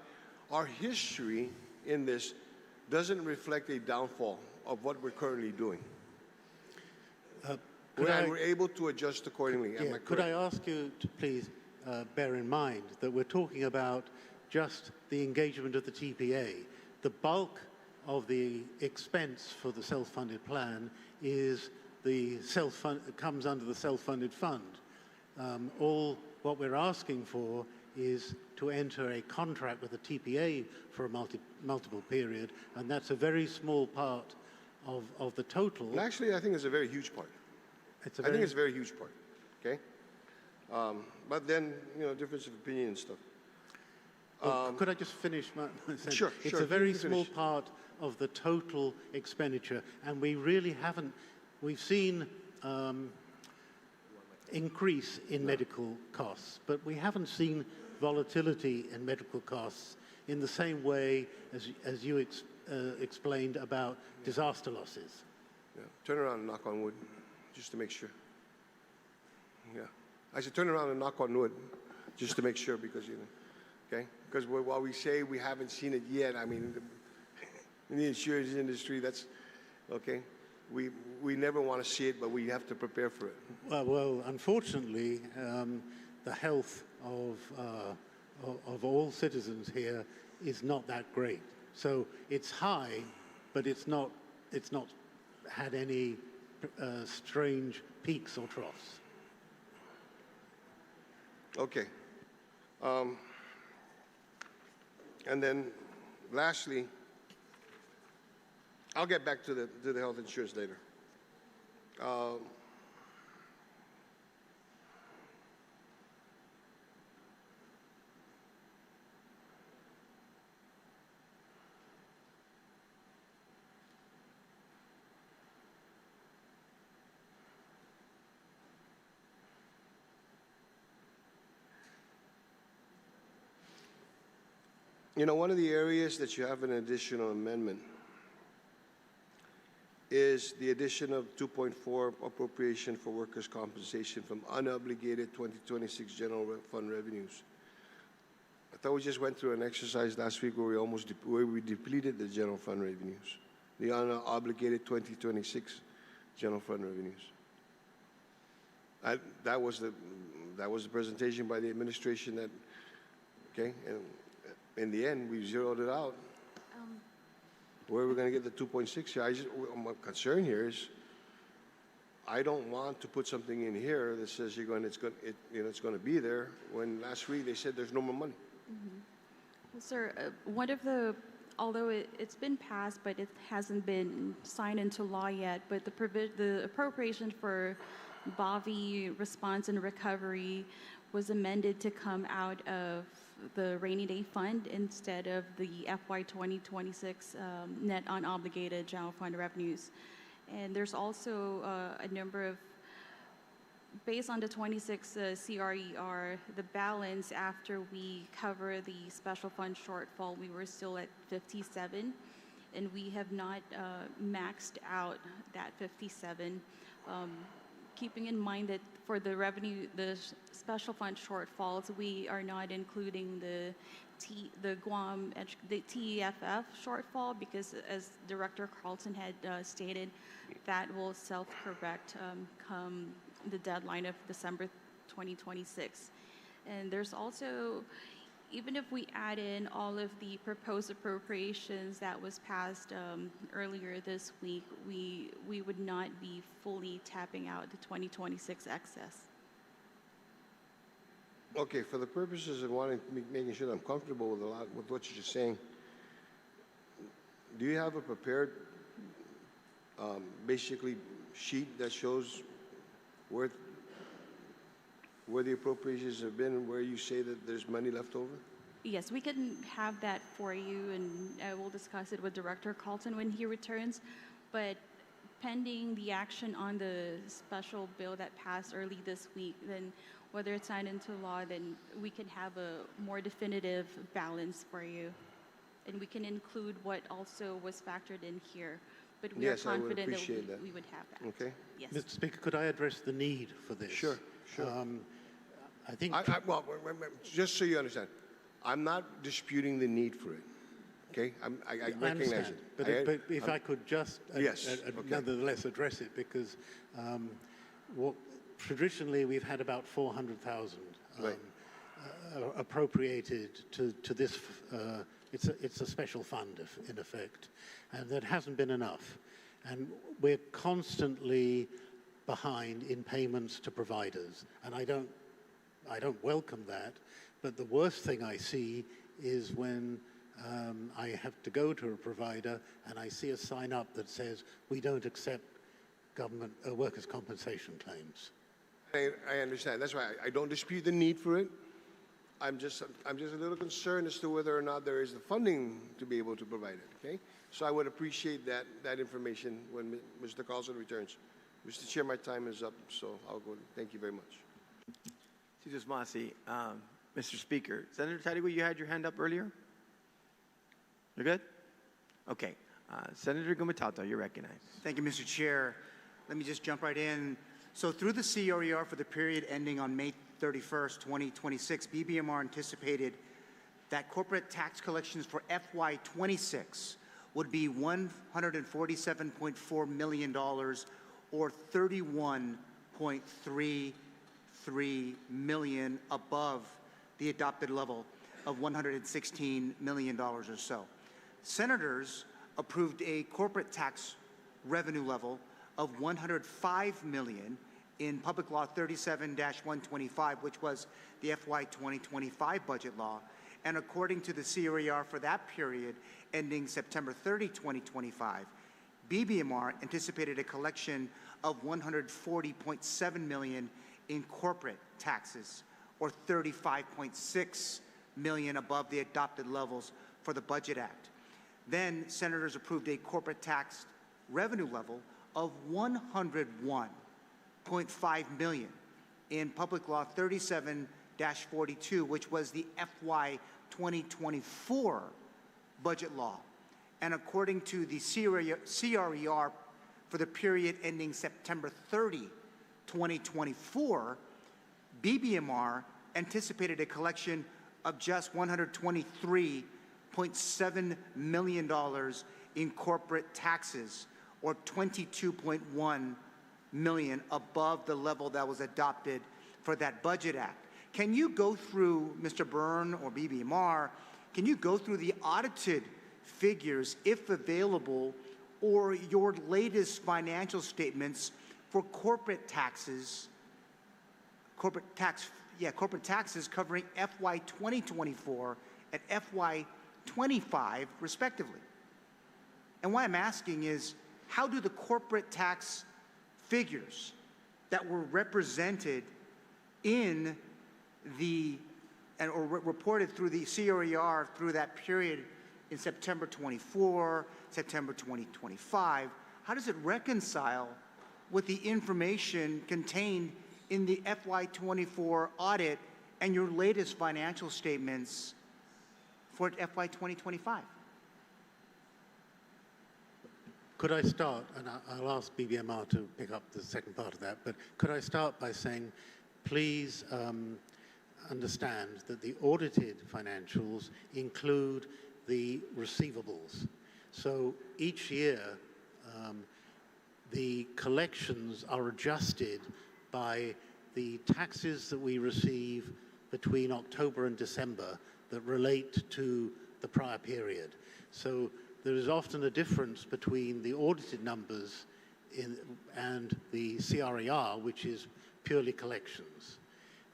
our history in this doesn't reflect a downfall of what we're currently doing. We're able to adjust accordingly. Yeah, could I ask you to please bear in mind that we're talking about just the engagement of the TPA. The bulk of the expense for the self-funded plan is comes under the self-funded fund. All what we're asking for is to enter a contract with a TPA for a multiple period, and that's a very small part of the total. And actually, I think it's a very huge part. I think it's a very huge part, okay? But then, difference of opinion and stuff. Could I just finish my sentence? Sure. It's a very small part of the total expenditure, and we really haven't, we've seen increase in medical costs, but we haven't seen volatility in medical costs in the same way as you explained about disaster losses. Yeah. Turn around and knock on wood, just to make sure. Yeah. I said turn around and knock on wood, just to make sure, because, you know, okay? Because while we say we haven't seen it yet, I mean, in the insurance industry, that's, okay? We never want to see it, but we have to prepare for it. Well, unfortunately, the health of all citizens here is not that great. So it's high, but it's not had any strange peaks or troughs. Okay. And then, lastly, I'll get back to the health insurance later. You know, one of the areas that you have an additional amendment is the addition of 2.4 appropriation for workers' compensation from unobligated 2026 general fund revenues. I thought we just went through an exercise last week where we depleted the general fund revenues, the unobligated 2026 general fund revenues. That was the presentation by the administration that, okay, and in the end we zeroed it out. Where are we going to get the 2.6 here? My concern here is I don't want to put something in here that says it's going to be there when last week they said there's no more money. Mm-hmm. Well, sir, one of the, although it's been passed, but it hasn't been signed into law yet, but the appropriation for BAVI response and recovery was amended to come out of the rainy day fund instead of the FY 2026 net unobligated general fund revenues. And there's also a number of, based on the 26 CRER, the balance after we cover the special fund shortfall, we were still at 57, and we have not maxed out that 57. Keeping in mind that for the revenue, the special fund shortfalls, we are not including the TEFF shortfall, because as Director Carlton had stated, that will self-correct come the deadline of December 2026. And there's also, even if we add in all of the proposed appropriations that was passed earlier this week, we would not be fully tapping out the 2026 excess. Okay, for the purposes of making sure that I'm comfortable with what you're just saying, do you have a prepared, basically, sheet that shows where the appropriations have been and where you say that there's money left over? Yes, we can have that for you, and I will discuss it with Director Carlton when he returns. But pending the action on the special bill that passed early this week, then whether it's signed into law, then we can have a more definitive balance for you. And we can include what also was factored in here. But we are confident that we would have that. Okay. Yes. Mr. Speaker, could I address the need for this? Sure. I think... well, just so you understand, I'm not disputing the need for it. Okay? I recognize it. But if I could just nonetheless address it, because traditionally we've had about 400,000 appropriated to this. It's a special fund, in effect, and that hasn't been enough. And we're constantly behind in payments to providers, and I don't welcome that. But the worst thing I see is when I have to go to a provider and I see a sign up that says we don't accept government workers' compensation claims. I understand. That's why I don't dispute the need for it. I'm just a little concerned as to whether or not there is the funding to be able to provide it. Okay, so I would appreciate that information when Mr. Carlson returns. Mr. Chair, my time is up, so I'll go. Thank you very much. Masi, Mr. Speaker. Senator Tadiwa, you had your hand up earlier? You're good? Okay. Senator Gumatauta, you're recognized. Thank you, Mr. Chair. Let me just jump right in. So through the CRER for the period ending on May 31st, 2026, BBMR anticipated that corporate tax collections for FY26 would be $147.4 million or 31.33 million above the adopted level of $116 million or so. Senators approved a corporate tax revenue level of $105 million in Public Law 37-125, which was the FY 2025 budget law. And according to the CRER for that period ending September 30, 2025, BBMR anticipated a collection of $140.7 million in corporate taxes, or $35.6 million above the adopted levels for the Budget Act. Then senators approved a corporate tax revenue level of $101.5 million in Public Law 37-42, which was the FY 2024 budget law. And according to the CRER for the period ending September 30, 2024, BBMR anticipated a collection of just $123.7 million in corporate taxes, or $22.1 million above the level that was adopted for that Budget Act. Can you go through, Mr. Byrne or BBMR, can you go through the audited figures, if available, or your latest financial statements for corporate taxes, corporate taxes covering FY 2024 and FY 25, respectively? And why I'm asking is, how do the corporate tax figures that were represented in or reported through the CRER through that period in September 24, September 2025, how does it reconcile with the information contained in the FY24 audit and your latest financial statements for FY 2025? Could I start, and I'll ask BBMR to pick up the second part of that, but could I start by saying, please understand that the audited financials include the receivables. So each year, the collections are adjusted by the taxes that we receive between October and December that relate to the prior period. So there is often a difference between the audited numbers and the CRER, which is purely collections.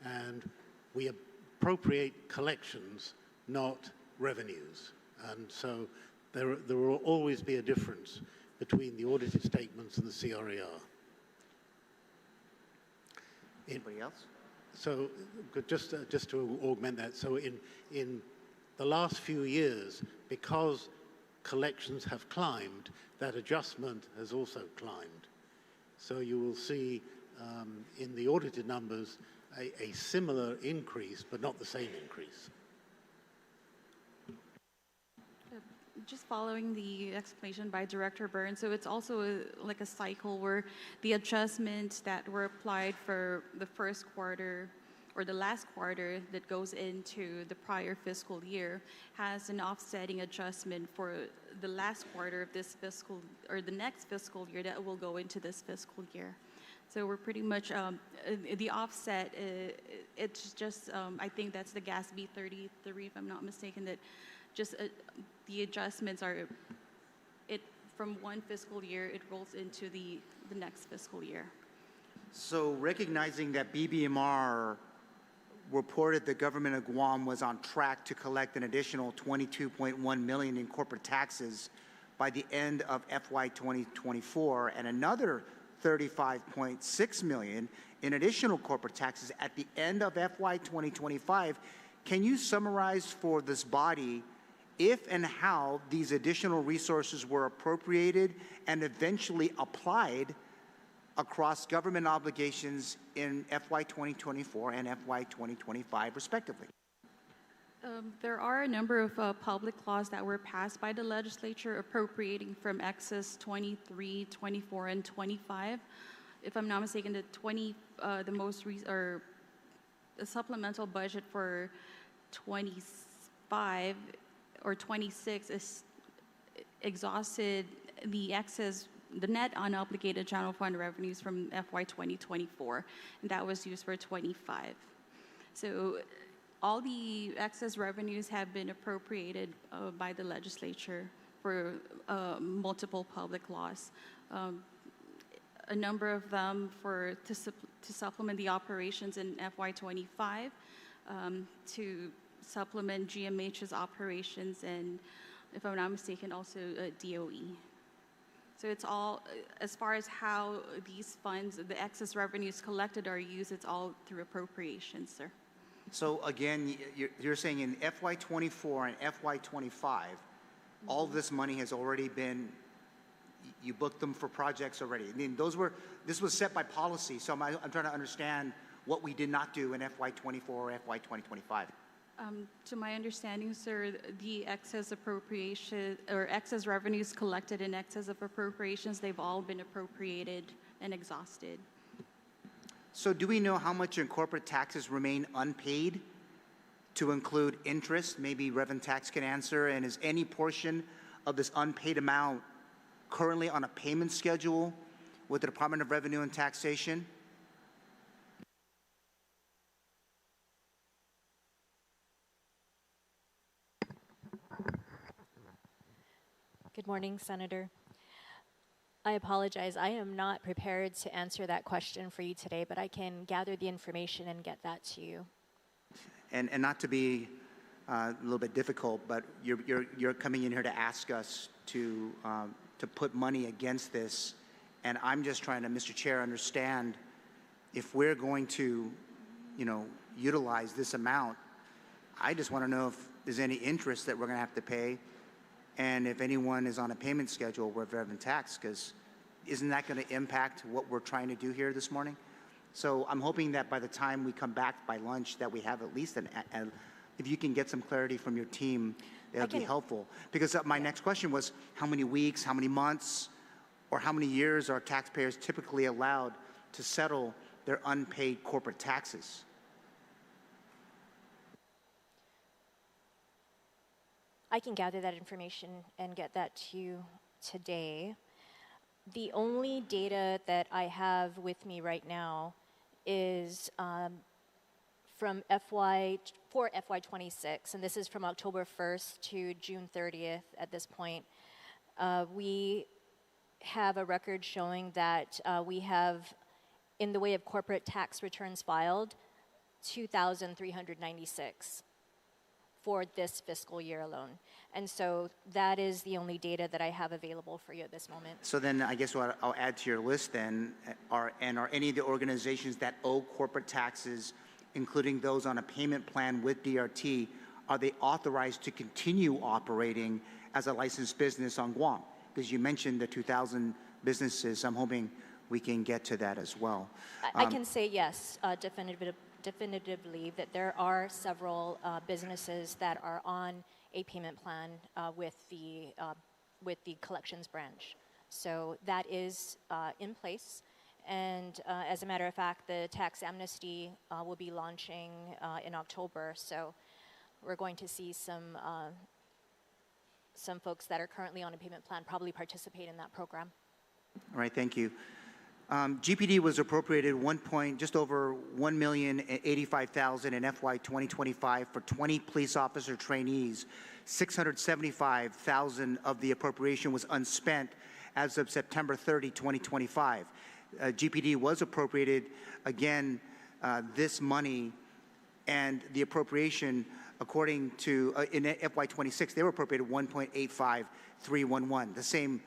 And we appropriate collections, not revenues. And so there will always be a difference between the audited statements and the CRER. Anybody else? So just to augment that, so in the last few years, because collections have climbed, that adjustment has also climbed. So you will see in the audited numbers a similar increase, but not the same increase. Just following the explanation by Director Byrne, so it's also like a cycle where the adjustments that were applied for the first quarter or the last quarter that goes into the prior fiscal year has an offsetting adjustment for the last quarter of this fiscal or the next fiscal year that will go into this fiscal year. So we're pretty much, the offset, it's just, I think that's the GASB 33, if I'm not mistaken, that just the adjustments are, from one fiscal year, it rolls into the next fiscal year. So recognizing that BBMR reported the government of Guam was on track to collect an additional $22.1 million in corporate taxes by the end of FY 2024 and another $35.6 million in additional corporate taxes at the end of FY 2025, can you summarize for this body if and how these additional resources were appropriated and eventually applied across government obligations in FY 2024 and FY 2025, respectively? There are a number of public laws that were passed by the legislature appropriating from excess 23, 24, and 25. If I'm not mistaken, the supplemental budget for 25 or 26 is exhausted the net unobligated general fund revenues from FY 2024, and that was used for 25. So all the excess revenues have been appropriated by the legislature for multiple public laws. A number of them to supplement the operations in FY25, to supplement GMH's operations, and if I'm not mistaken, also DOE. So it's all, as far as how these funds, the excess revenues collected are used, it's all through appropriations, sir. So again, you're saying in FY24 and FY25, all this money has already been, you booked them for projects already. I mean, this was set by policy, so I'm trying to understand what we did not do in FY24 or FY2025. To my understanding, sir, the excess appropriation or excess revenues collected in excess of appropriations, they've all been appropriated and exhausted. So do we know how much in corporate taxes remain unpaid, to include interest? Maybe Reverend Tax can answer. And is any portion of this unpaid amount currently on a payment schedule with the Department of Revenue and Taxation? Good morning, Senator. I apologize. I am not prepared to answer that question for you today, but I can gather the information and get that to you. And not to be a little bit difficult, but you're coming in here to ask us to put money against this, and I'm just trying to, Mr. Chair, understand if we're going to, utilize this amount. I just want to know if there's any interest that we're going to have to pay, and if anyone is on a payment schedule with Reverend Tax, because isn't that going to impact what we're trying to do here this morning? So I'm hoping that by the time we come back by lunch that we have at least if you can get some clarity from your team, that would be helpful. Because my next question was, how many weeks, how many months, or how many years are taxpayers typically allowed to settle their unpaid corporate taxes? I can gather that information and get that to you today. The only data that I have with me right now is from FY26, and this is from October 1st to June 30th at this point. We have a record showing that we have, in the way of corporate tax returns filed, 2,396 for this fiscal year alone. And so that is the only data that I have available for you at this moment. So then I guess what I'll add to your list then are any of the organizations that owe corporate taxes, including those on a payment plan with DRT, are they authorized to continue operating as a licensed business on Guam? Because you mentioned the 2,000 businesses. I'm hoping we can get to that as well. I can say yes, definitively, that there are several businesses that are on a payment plan with the collections branch. So that is in place. And as a matter of fact, the tax amnesty will be launching in October. So we're going to see some folks that are currently on a payment plan probably participate in that program. All right, thank you. GPD was appropriated just over $1,085,000 in FY 2025 for 20 police officer trainees. $675,000 of the appropriation was unspent as of September 30, 2025. GPD was appropriated again this money, and the appropriation, according to in FY 26, they were appropriated $1.85311, the same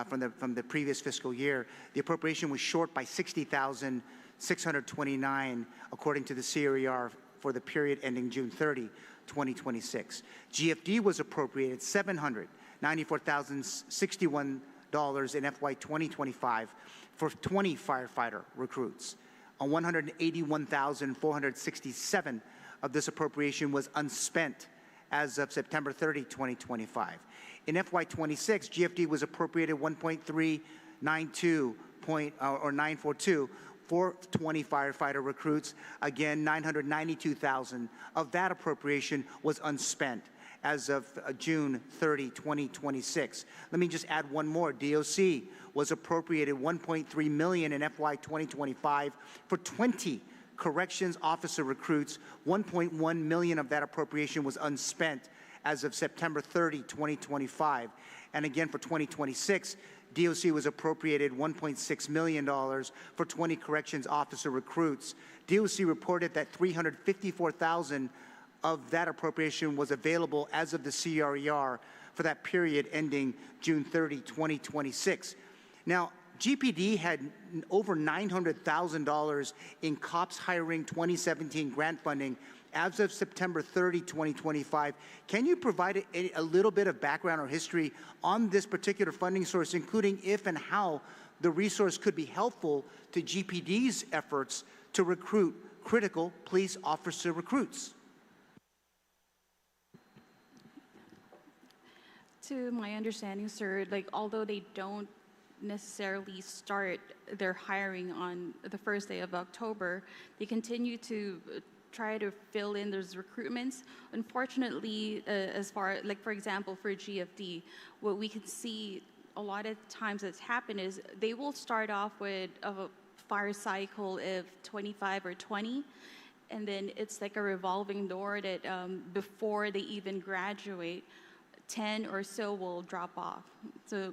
from the previous fiscal year. The appropriation was short by $60,629, according to the CRER, for the period ending June 30, 2026. GFD was appropriated $794,061 in FY 2025 for 20 firefighter recruits. On $181,467 of this appropriation was unspent as of September 30, 2025. In FY26, GFD was appropriated 942 for 20 firefighter recruits. Again, 992,000 of that appropriation was unspent as of June 30, 2026. Let me just add one more. DOC was appropriated $1.3 million in FY 2025 for 20 corrections officer recruits. $1.1 million of that appropriation was unspent as of September 30, 2025. And again, for 2026, DOC was appropriated $1.6 million for 20 corrections officer recruits. DOC reported that $354,000 of that appropriation was available as of the CRER for that period ending June 30, 2026. Now, GPD had over $900,000 in COPS Hiring 2017 grant funding as of September 30, 2025. Can you provide a little bit of background or history on this particular funding source, including if and how the resource could be helpful to GPD's efforts to recruit critical police officer recruits? To my understanding, sir, like although they don't necessarily start their hiring on the first day of October, they continue to try to fill in those recruitments. Unfortunately, as far, like for example, for GFD, what we can see a lot of times that's happened is they will start off with a fire cycle of 25 or 20, and then it's like a revolving door that before they even graduate, 10 or so will drop off. So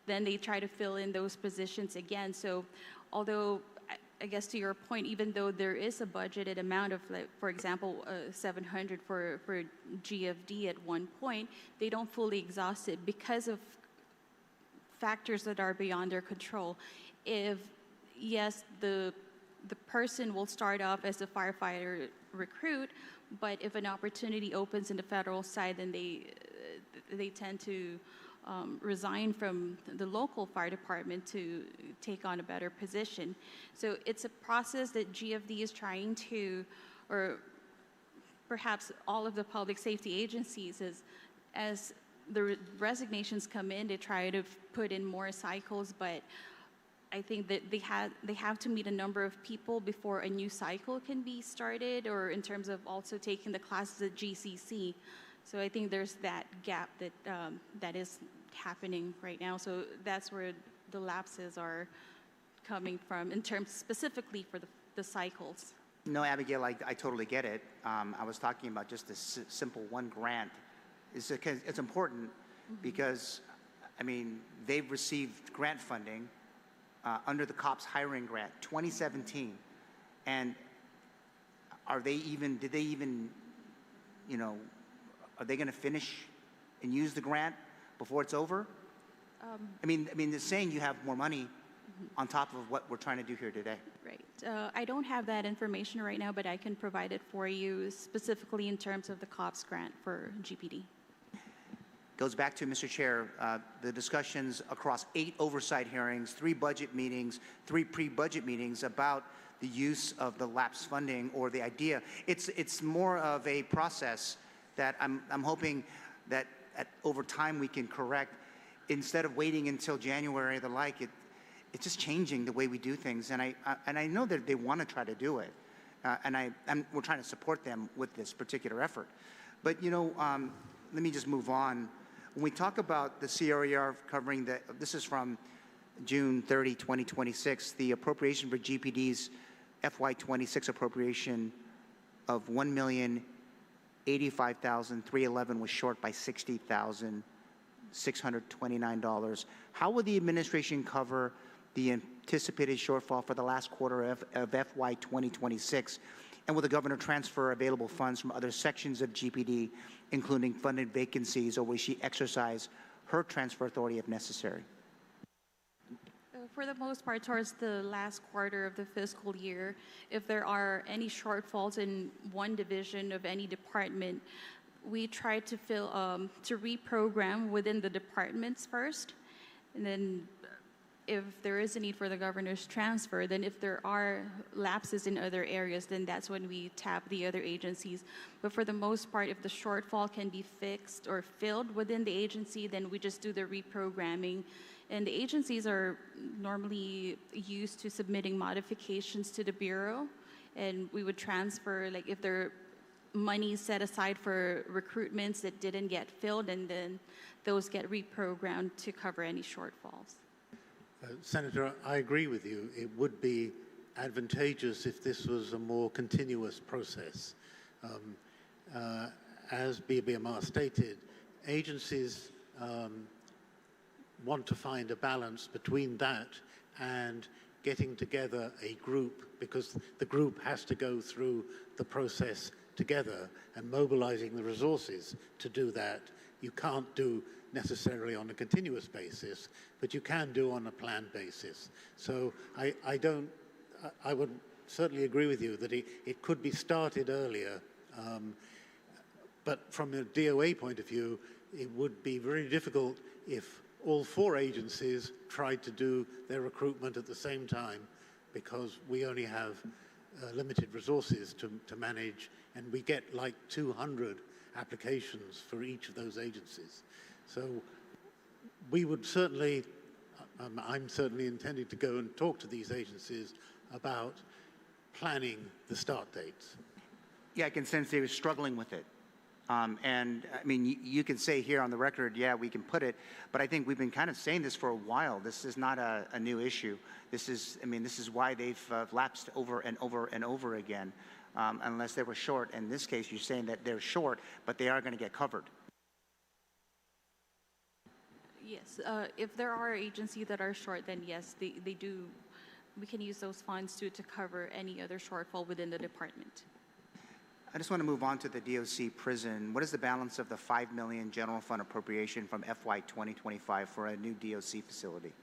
then they try to fill in those positions again. So although, I guess to your point, even though there is a budgeted amount of, like, for example, 700 for GFD at one point, they don't fully exhaust it because of factors that are beyond their control. If, yes, the person will start off as a firefighter recruit, but if an opportunity opens in the federal side, then they tend to resign from the local fire department to take on a better position. So it's a process that GFD is trying to, or perhaps all of the public safety agencies, as the resignations come in, they try to put in more cycles, but I think that they have to meet a number of people before a new cycle can be started, or in terms of also taking the classes at GCC. So I think there's that gap that that is happening right now. So that's where the lapses are coming from in terms specifically for the cycles. No, Abigail, I totally get it. I was talking about just this simple one grant. It's important because, I mean, they've received grant funding under the COPS hiring grant, 2017. And did they even, you know, are they going to finish and use the grant before it's over? I mean, they're saying you have more money on top of what we're trying to do here today. Right. I don't have that information right now, but I can provide it for you specifically in terms of the COPS grant for GPD. Goes back to, Mr. Chair, the discussions across 8 oversight hearings, 3 budget meetings, 3 pre-budget meetings about the use of the lapsed funding, or the idea. It's more of a process that I'm hoping that over time we can correct, instead of waiting until January or the like. It's just changing the way we do things, and I know that they want to try to do it, and we're trying to support them with this particular effort. But you know, let me just move on. When we talk about the CRER covering this is from June 30, 2026, the appropriation for GPD's FY26 appropriation of $1,085,311 was short by $60,629. How will the administration cover the anticipated shortfall for the last quarter of FY 2026? And will the governor transfer available funds from other sections of GPD, including funded vacancies, or will she exercise her transfer authority if necessary? For the most part, towards the last quarter of the fiscal year, if there are any shortfalls in one division of any department, we try to reprogram within the departments first, and then if there is a need for the governor's transfer, then if there are lapses in other areas, then that's when we tap the other agencies. But for the most part, if the shortfall can be fixed or filled within the agency, then we just do the reprogramming. And the agencies are normally used to submitting modifications to the Bureau, and we would transfer, like if there are money set aside for recruitments that didn't get filled, and then those get reprogrammed to cover any shortfalls. Senator, I agree with you. It would be advantageous if this was a more continuous process. As BBMR stated, agencies want to find a balance between that and getting together a group, because the group has to go through the process together, and mobilizing the resources to do that you can't do necessarily on a continuous basis, but you can do on a planned basis. So I would certainly agree with you that it could be started earlier, but from a DOA point of view, it would be very difficult if all 4 agencies tried to do their recruitment at the same time, because we only have limited resources to manage, and we get like 200 applications for each of those agencies. So we would certainly, I'm certainly intending to go and talk to these agencies about planning the start dates. Yeah, I can sense they were struggling with it. And I mean, you can say here on the record, yeah, we can put it, but I think we've been kind of saying this for a while. This is not a new issue. This is, I mean, this is why they've lapsed over and over and over again, unless they were short. In this case, you're saying that they're short, but they are going to get covered. Yes, if there are agencies that are short, then yes, they do. We can use those funds to cover any other shortfall within the department. I just want to move on to the DOC prison. What is the balance of the $5 million general fund appropriation from FY 2025 for a new DOC facility?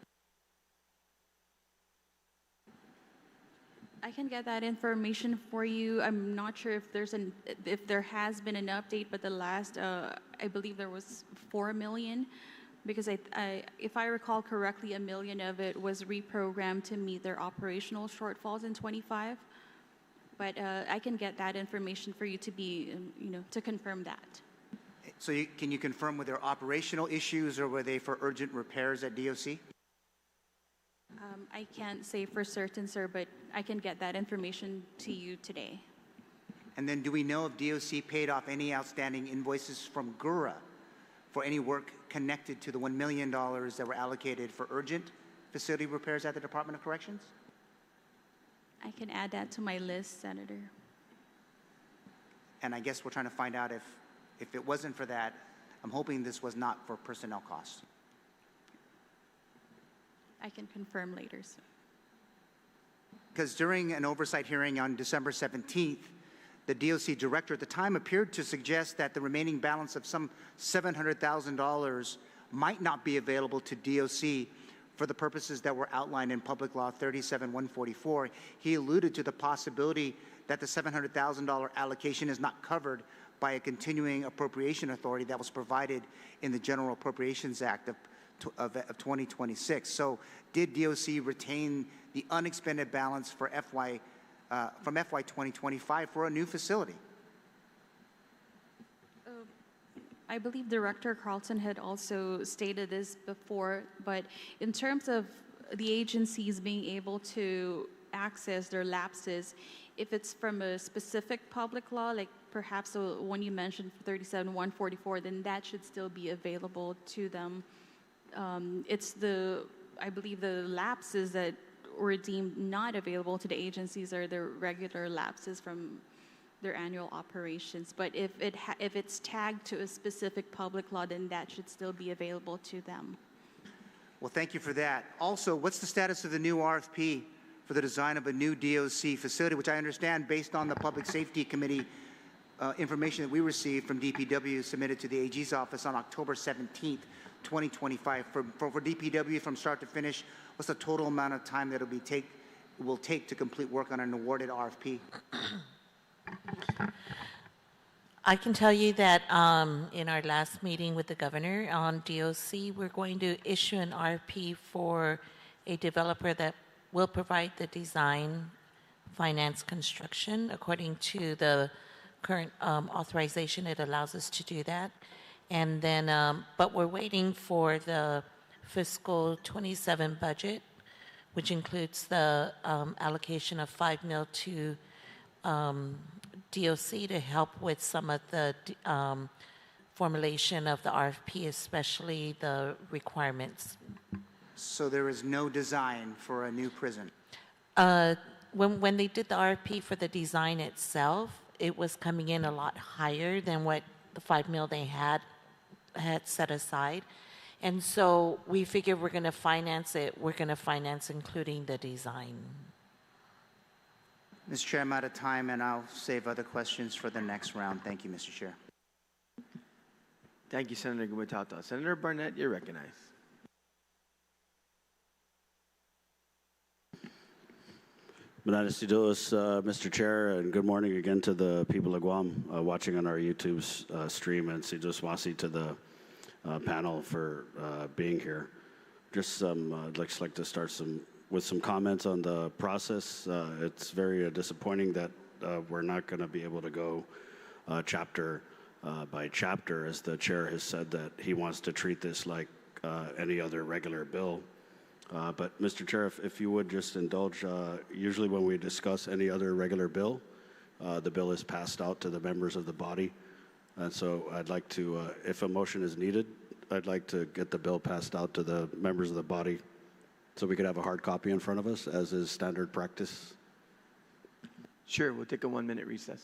I can get that information for you. I'm not sure if there has been an update, but the last, I believe there was $4 million, because if I recall correctly, $1 million of it was reprogrammed to meet their operational shortfalls in 25. But I can get that information for you to be, to confirm that. So can you confirm were there operational issues, or were they for urgent repairs at DOC? I can't say for certain, sir, but I can get that information to you today. And then do we know if DOC paid off any outstanding invoices from GURA for any work connected to the $1 million that were allocated for urgent facility repairs at the Department of Corrections? I can add that to my list, Senator. And I guess we're trying to find out if it wasn't for that, I'm hoping this was not for personnel costs. I can confirm later, sir. Because during an oversight hearing on December 17th, the DOC director at the time appeared to suggest that the remaining balance of some $700,000 might not be available to DOC for the purposes that were outlined in Public Law 37-144. He alluded to the possibility that the $700,000 allocation is not covered by a continuing appropriation authority that was provided in the General Appropriations Act of 2026. So did DOC retain the unexpended balance for from FY 2025 for a new facility? I believe Director Carlton had also stated this before, but in terms of the agencies being able to access their lapses, if it's from a specific public law, like perhaps the one you mentioned, 37-144, then that should still be available to them. I believe the lapses that were deemed not available to the agencies are the regular lapses from their annual operations. But if it's tagged to a specific public law, then that should still be available to them. Well, thank you for that. Also, what's the status of the new RFP for the design of a new DOC facility, which I understand, based on the Public Safety Committee information that we received from DPW submitted to the AG's office on October 17th, 2025. For DPW, from start to finish, what's the total amount of time that it will take to complete work on an awarded RFP? I can tell you that in our last meeting with the governor on DOC, we're going to issue an RFP for a developer that will provide the design, finance, construction. According to the current authorization, it allows us to do that. And then, but we're waiting for the fiscal 27 budget, which includes the allocation of $5 million to DOC to help with some of the formulation of the RFP, especially the requirements. So there is no design for a new prison? When they did the RFP for the design itself, it was coming in a lot higher than what the $5 million they had set aside. And so we figured we're going to finance it. We're going to finance including the design. Mr. Chair, I'm out of time, and I'll save other questions for the next round. Thank you, Mr. Chair. Thank you, Senator Gumatata. Senator Barnett, you're recognized. Mr. Chair, and good morning again to the people of Guam watching on our YouTube stream, and Sidoswasi to the panel for being here. Just I'd like to start with some comments on the process. It's very disappointing that we're not going to be able to go chapter by chapter, as the chair has said that he wants to treat this like any other regular bill. But Mr. Chair, if you would just indulge, usually when we discuss any other regular bill, the bill is passed out to the members of the body. And so I'd like to, if a motion is needed, I'd like to get the bill passed out to the members of the body so we could have a hard copy in front of us, as is standard practice. Sure, we'll take a 1-minute recess.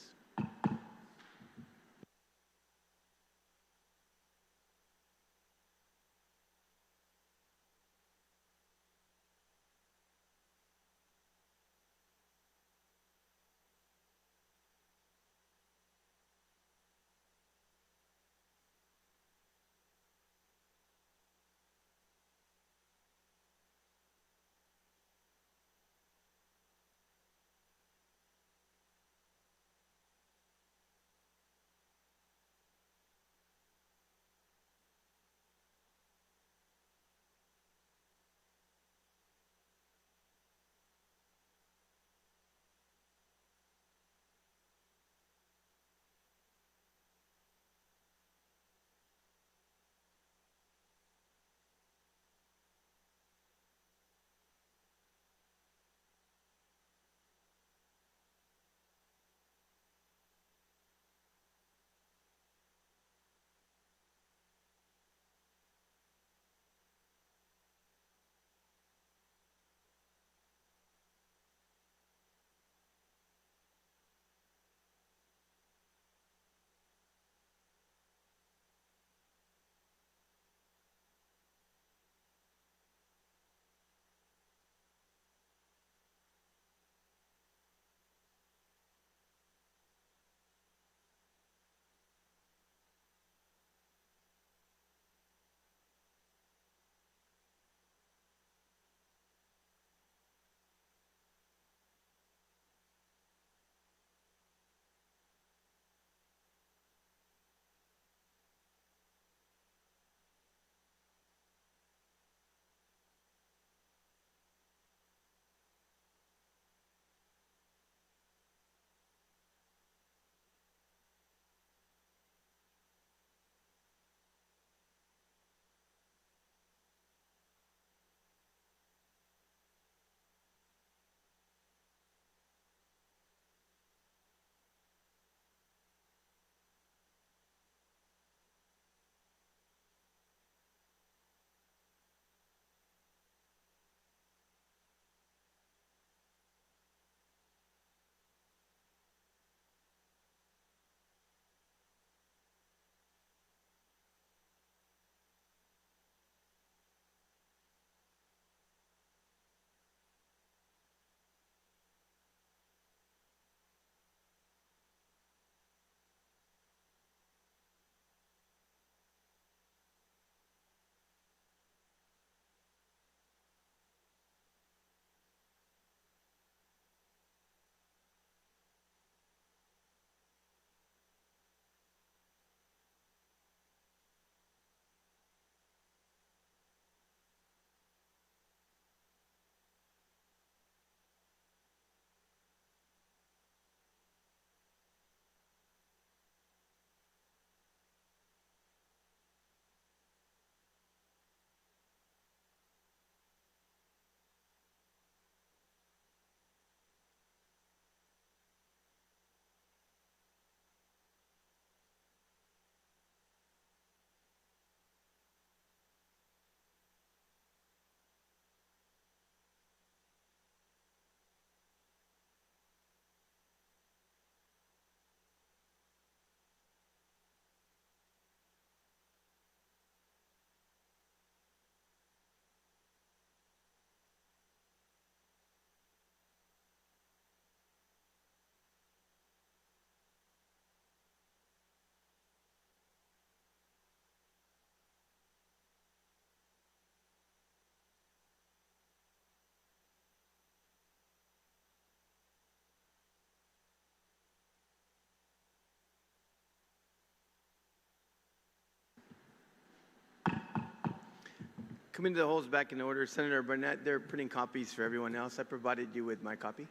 Committee of the whole is back in order. Senator Burnett, they're printing copies for everyone else. I provided you with my copy.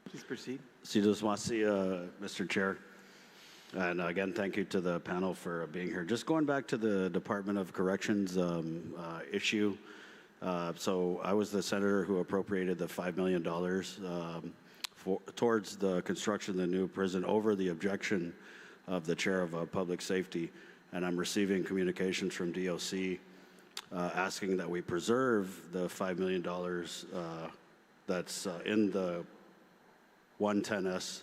Please proceed. Mr. Chair. And again, thank you to the panel for being here. Just going back to the Department of Corrections issue. So I was the senator who appropriated the $5 million towards the construction of the new prison over the objection of the chair of public safety. And I'm receiving communications from DOC asking that we preserve the $5 million that's in the 110S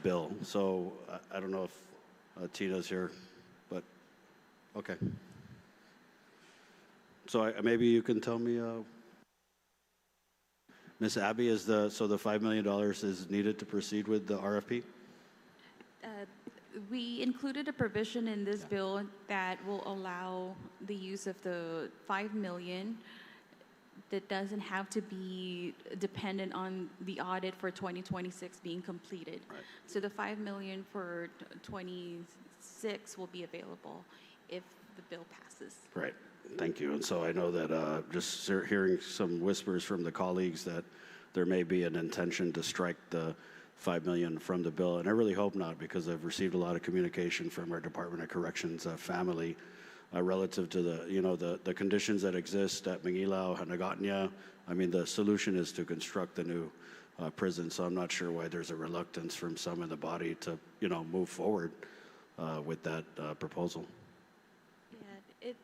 bill. So I don't know if Tina's here, but okay. So maybe you can tell me, Ms. Abby, so the $5 million is needed to proceed with the RFP? We included a provision in this bill that will allow the use of the $5 million that doesn't have to be dependent on the audit for 2026 being completed. Right. So the $5 million for 26 will be available if the bill passes. Right. Thank you. And so I know that just hearing some whispers from the colleagues that there may be an intention to strike the $5 million from the bill, and I really hope not, because I've received a lot of communication from our Department of Corrections family relative to the conditions that exist at Mangilao, Hanagatnya. I mean, the solution is to construct the new prison, so I'm not sure why there's a reluctance from some in the body to move forward with that proposal.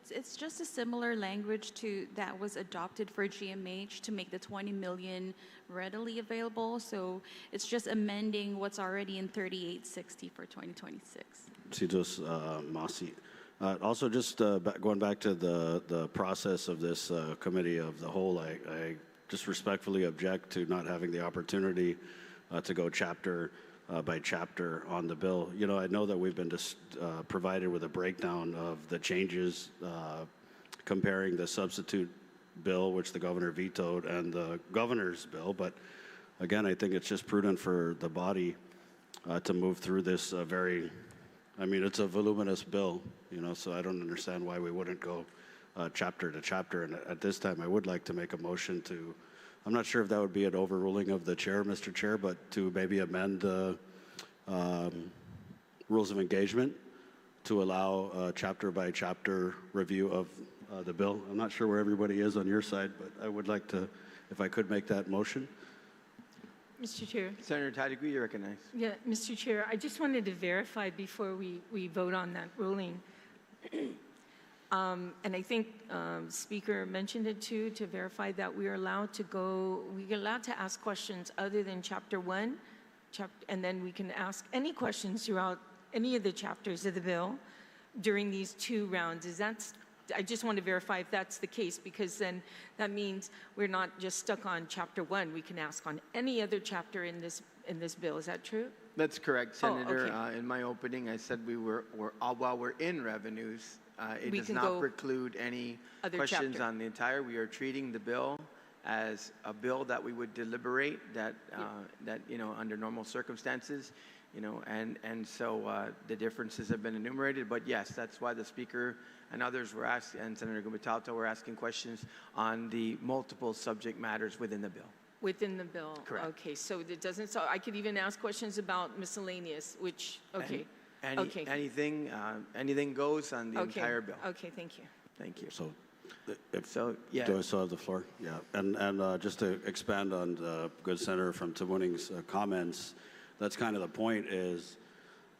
It's just a similar language to that was adopted for GMH to make the 20 million readily available. So it's just amending what's already in 3860 for 2026. Sidos Masi. Also, just going back to the process of this committee of the whole, I just respectfully object to not having the opportunity to go chapter by chapter on the bill. I know that we've been provided with a breakdown of the changes comparing the substitute bill, which the governor vetoed, and the governor's bill. But again, I think it's just prudent for the body to move through this it's a voluminous bill, so I don't understand why we wouldn't go chapter to chapter. And at this time, I would like to make a motion to, I'm not sure if that would be an overruling of the chair, Mr. Chair, but to maybe amend the rules of engagement to allow a chapter by chapter review of the bill. I'm not sure where everybody is on your side, but I would like to, if I could make that motion. Mr. Chair. Senator Tadiku, you're recognized. Yeah, Mr. Chair, I just wanted to verify before we vote on that ruling. And I think Speaker mentioned it too, to verify that we're allowed to ask questions other than Chapter 1, and then we can ask any questions throughout any of the chapters of the bill during these 2 rounds. I just want to verify if that's the case, because then that means we're not just stuck on Chapter 1. We can ask on any other chapter in this bill. Is that true? That's correct, Senator. Oh, okay. In my opening, I said while we're in revenues, it does not preclude any questions chapter. on the entire. We are treating the bill as a bill that we would deliberate under normal circumstances, and so the differences have been enumerated. But yes, that's why the Speaker and others were asking, and Senator Gubitalto were asking questions on the multiple subject matters within the bill. Within the bill. Correct. Okay, so it doesn't. So I could even ask questions about miscellaneous, which okay. Anything goes on the entire bill. Okay, thank you. Thank you. Do I still have the floor? Yeah, and just to expand on the good senator from Tamuning's comments, that's kind of the point. Is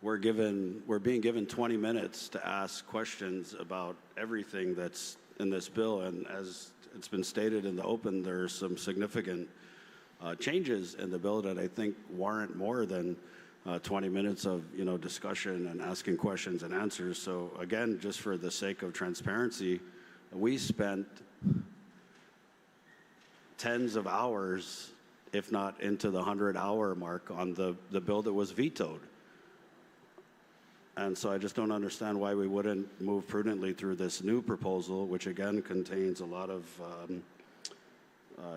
we're being given 20 minutes to ask questions about everything that's in this bill, and as it's been stated in the open, there's some significant changes in the bill that I think warrant more than 20 minutes of discussion and asking questions and answers. So again, just for the sake of transparency, we spent tens of hours, if not into the 100-hour mark, on the bill that was vetoed. And so I just don't understand why we wouldn't move prudently through this new proposal, which again contains a lot of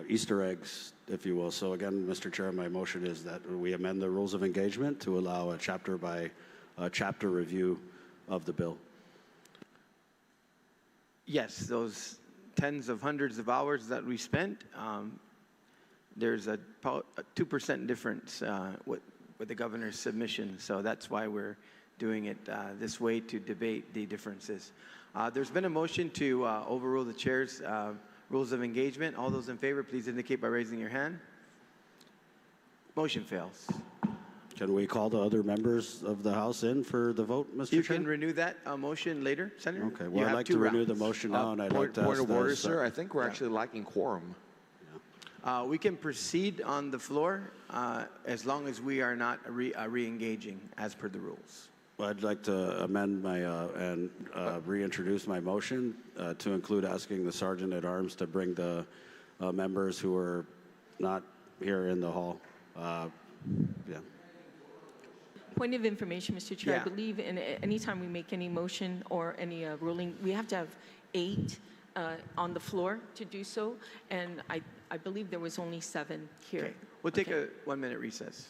Easter eggs, if you will. So again, Mr. Chair, my motion is that we amend the rules of engagement to allow a chapter by chapter review of the bill. Yes, those tens of hundreds of hours that we spent, there's a 2% difference with the governor's submission. So that's why we're doing it this way, to debate the differences. There's been a motion to overrule the chair's rules of engagement. All those in favor, please indicate by raising your hand. Motion fails. Can we call the other members of the House in for the vote, Mr. You Chair? can renew that motion later, Senator. Okay, You well, I'd have like 2 to renew the rounds. motion now, and I'd like to Point ask of the order, sir. I think we're actually lacking quorum. We can proceed on the floor as long as we are not re-engaging as per the rules. Well, I'd like to amend my and reintroduce my motion to include asking the Sergeant at Arms to bring the members who are not here in the hall. Yeah. Point of information, Mr. Chair. Yeah. I believe anytime we make any motion or any ruling, we have to have 8 on the floor to do so, and I believe there was only 7 here. Okay. We'll take a 1-minute recess.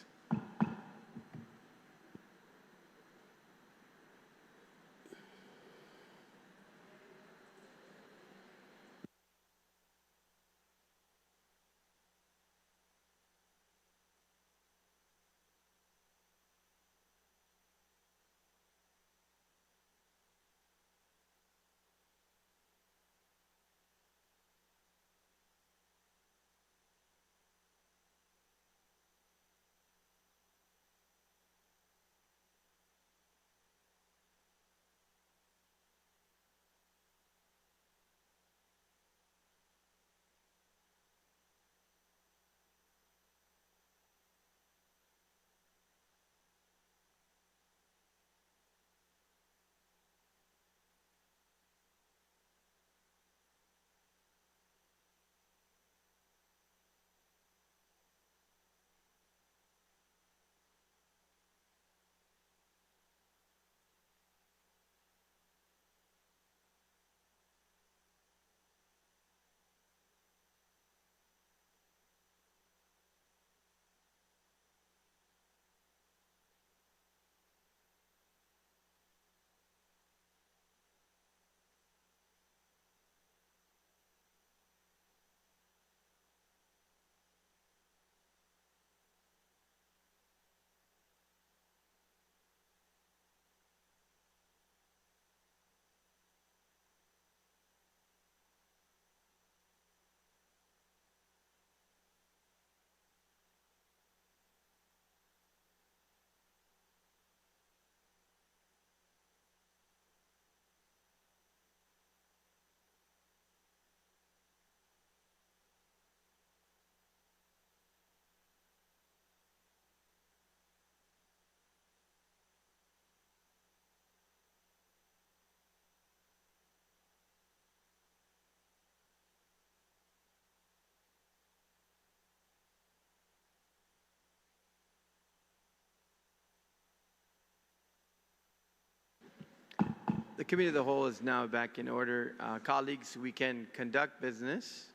The Committee of the Whole is now back in order. Colleagues, we can conduct business,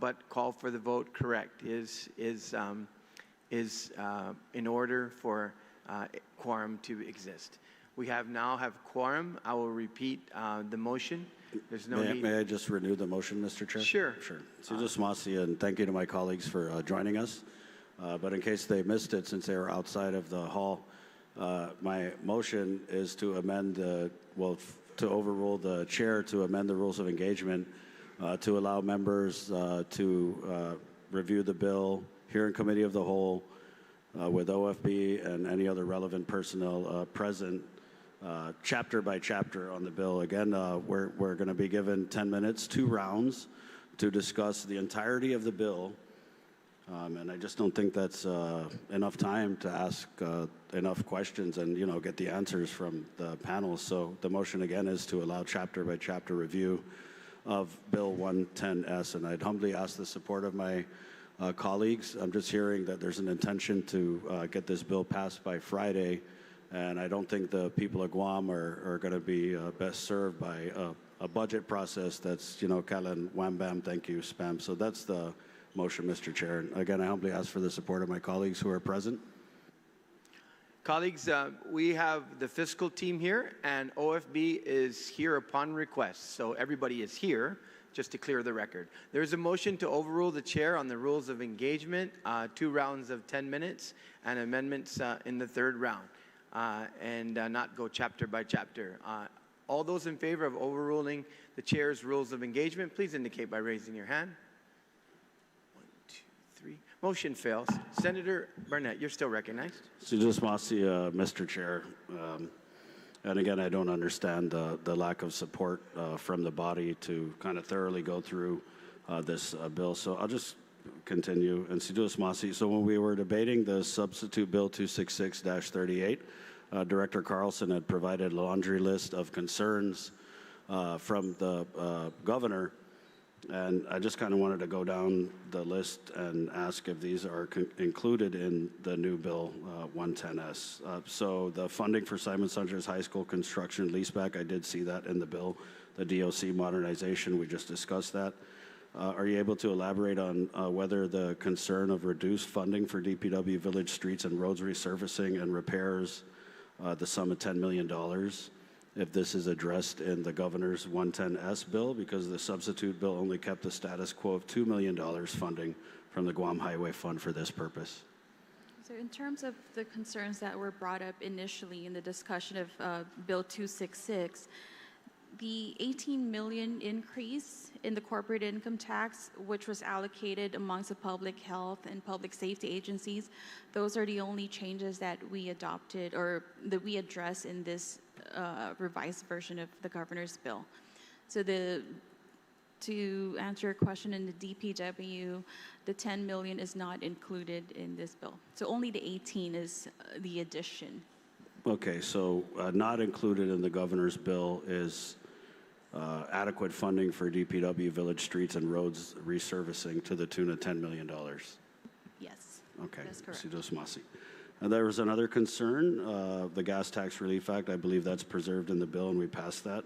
but call for the vote correct. Is in order for quorum to exist. We now have quorum. I will repeat the motion. There's no need. May I just renew the motion, Mr. Chair? Sure. Sure. Susan Swasi, and thank you to my colleagues for joining us. But in case they missed it, since they were outside of the hall, my motion is to amend to overrule the chair to amend the rules of engagement to allow members to review the bill, hear in committee of the whole with OFB and any other relevant personnel present, chapter by chapter on the bill. Again, we're going to be given 10 minutes, 2 rounds, to discuss the entirety of the bill. And I just don't think that's enough time to ask enough questions and, get the answers from the panel. So the motion, again, is to allow chapter by chapter review of Bill 110S. And I'd humbly ask the support of my colleagues. I'm just hearing that there's an intention to get this bill passed by Friday. And I don't think the people of Guam are going to be best served by a budget process that's, Kellen, wham, bam, thank you, spam. So that's the motion, Mr. Chair. And again, I humbly ask for the support of my colleagues who are present. Colleagues, we have the fiscal team here, and OFB is here upon request. So everybody is here. just to clear the record. There is a motion to overrule the chair on the rules of engagement, 2 rounds of 10 minutes, and amendments in the 3rd round, and not go chapter by chapter. All those in favor of overruling the chair's rules of engagement, please indicate by raising your hand. 1, 2, 3. Motion fails. Senator Barnett, you're still recognized. Mr. Chair. And again, I don't understand the lack of support from the body to kind of thoroughly go through this bill. So I'll just continue. And so when we were debating the substitute bill 266-38, Director Carlson had provided a laundry list of concerns from the governor. And I just kind of wanted to go down the list and ask if these are included in the new bill 110S. So the funding for Simon Saunders High School construction leaseback, I did see that in the bill. The DOC modernization, we just discussed that. Are you able to elaborate on whether the concern of reduced funding for DPW village streets and roads resurfacing and repairs, the sum of $10 million, if this is addressed in the governor's 110S bill, because the substitute bill only kept the status quo of $2 million funding from the Guam Highway Fund for this purpose? So in terms of the concerns that were brought up initially in the discussion of Bill 266, the $18 million increase in the corporate income tax, which was allocated amongst the public health and public safety agencies, those are the only changes that we adopted or that we address in this revised version of the governor's bill. So to answer your question in the DPW, the 10 million is not included in this bill. So only the 18 is the addition. Okay, so not included in the governor's bill is adequate funding for DPW village streets and roads resurfacing to the tune of $10 million. Yes. Okay. That's correct. There was another concern, the Gas Tax Relief Act. I believe that's preserved in the bill, and we passed that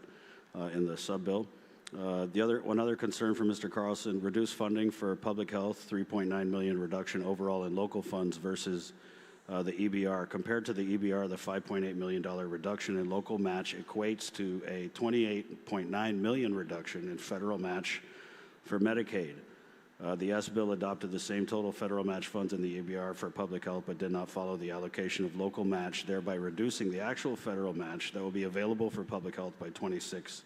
in the sub-bill. One other concern for Mr. Carlson, reduced funding for public health, $3.9 million reduction overall in local funds versus the EBR. Compared to the EBR, the $5.8 million reduction in local match equates to a $28.9 million reduction in federal match for Medicaid. The S bill adopted the same total federal match funds in the EBR for public health, but did not follow the allocation of local match, thereby reducing the actual federal match that will be available for public health by $26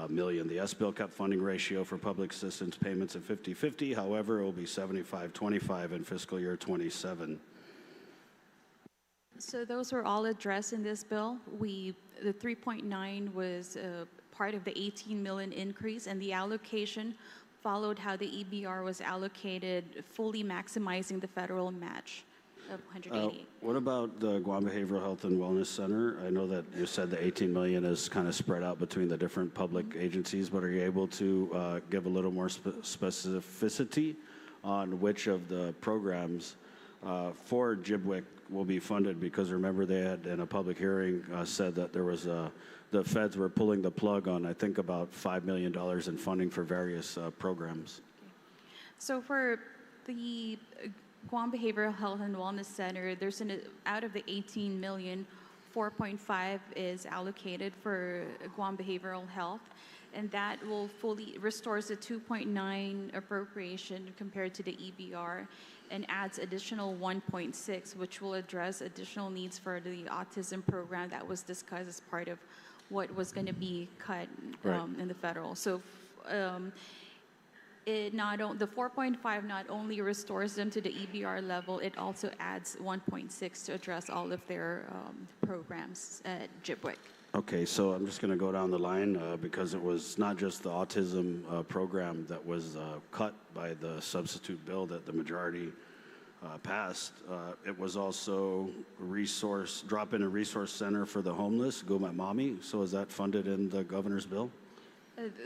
million. The S bill kept funding ratio for public assistance payments at 50-50. However, it will be 75-25 in fiscal year 27. So those were all addressed in this bill. The 3.9 was part of the 18 million increase, and the allocation followed how the EBR was allocated, fully maximizing the federal match of 188. What about the Guam Behavioral Health and Wellness Center? I know that you said the 18 million is kind of spread out between the different public agencies, but are you able to give a little more specificity on which of the programs for JIBWIC will be funded? Because remember, they had in a public hearing said that there was the feds were pulling the plug on, I think, about $5 million in funding for various programs. So for the Guam Behavioral Health and Wellness Center, there's out of the 18 million, 4.5 is allocated for Guam Behavioral Health, and that will fully restores the 2.9 appropriation compared to the EBR and adds additional 1.6, which will address additional needs for the autism program that was discussed as part of what was going to be cut in the federal. So the 4.5 not only restores them to the EBR level, it also adds 1.6 to address all of their programs at JIBWIC. Okay, so I'm just going to go down the line because it was not just the autism program that was cut by the substitute bill that the majority passed. It was also drop in a resource center for the homeless, Guam. So is that funded in the governor's bill?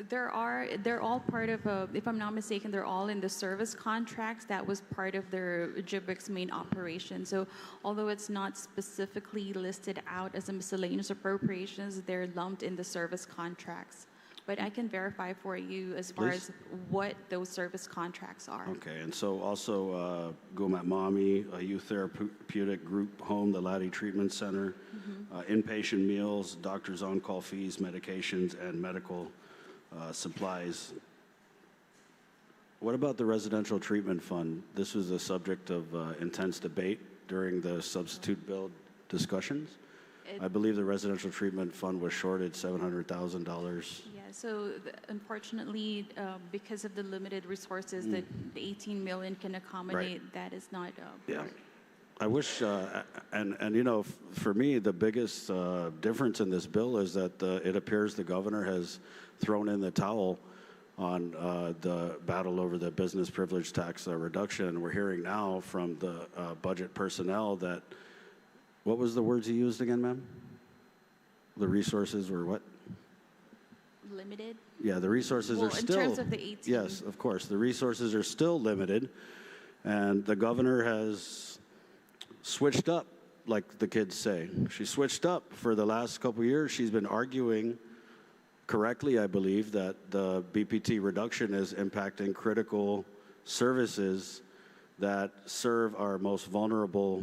They're all part of, if I'm not mistaken, they're all in the service contracts. That was part of their JIBWIC's main operation. So although it's not specifically listed out as a miscellaneous appropriations, they're lumped in the service contracts. But I can verify for you as far as what those service contracts are. Okay, and so also Guam, a youth therapeutic group home, the Laddie Treatment Center, inpatient meals, doctor's on-call fees, medications, and medical supplies. What about the residential treatment fund? This was a subject of intense debate during the substitute bill discussions. I believe the residential treatment fund was shorted $700,000. Yeah, so unfortunately, because of the limited resources that the 18 million can accommodate, that is not Yeah. I wish, and you know, for me, the biggest difference in this bill is that it appears the governor has thrown in the towel on the battle over the business privilege tax reduction. We're hearing now from the budget personnel that, what was the words you used again, ma'am? The resources were what? limited. Yeah, the resources are still. In terms of the 18. Yes, of course. The resources are still limited. And the governor has switched up, like the kids say. She switched up for the last couple of years. She's been arguing correctly, I believe, that the BPT reduction is impacting critical services that serve our most vulnerable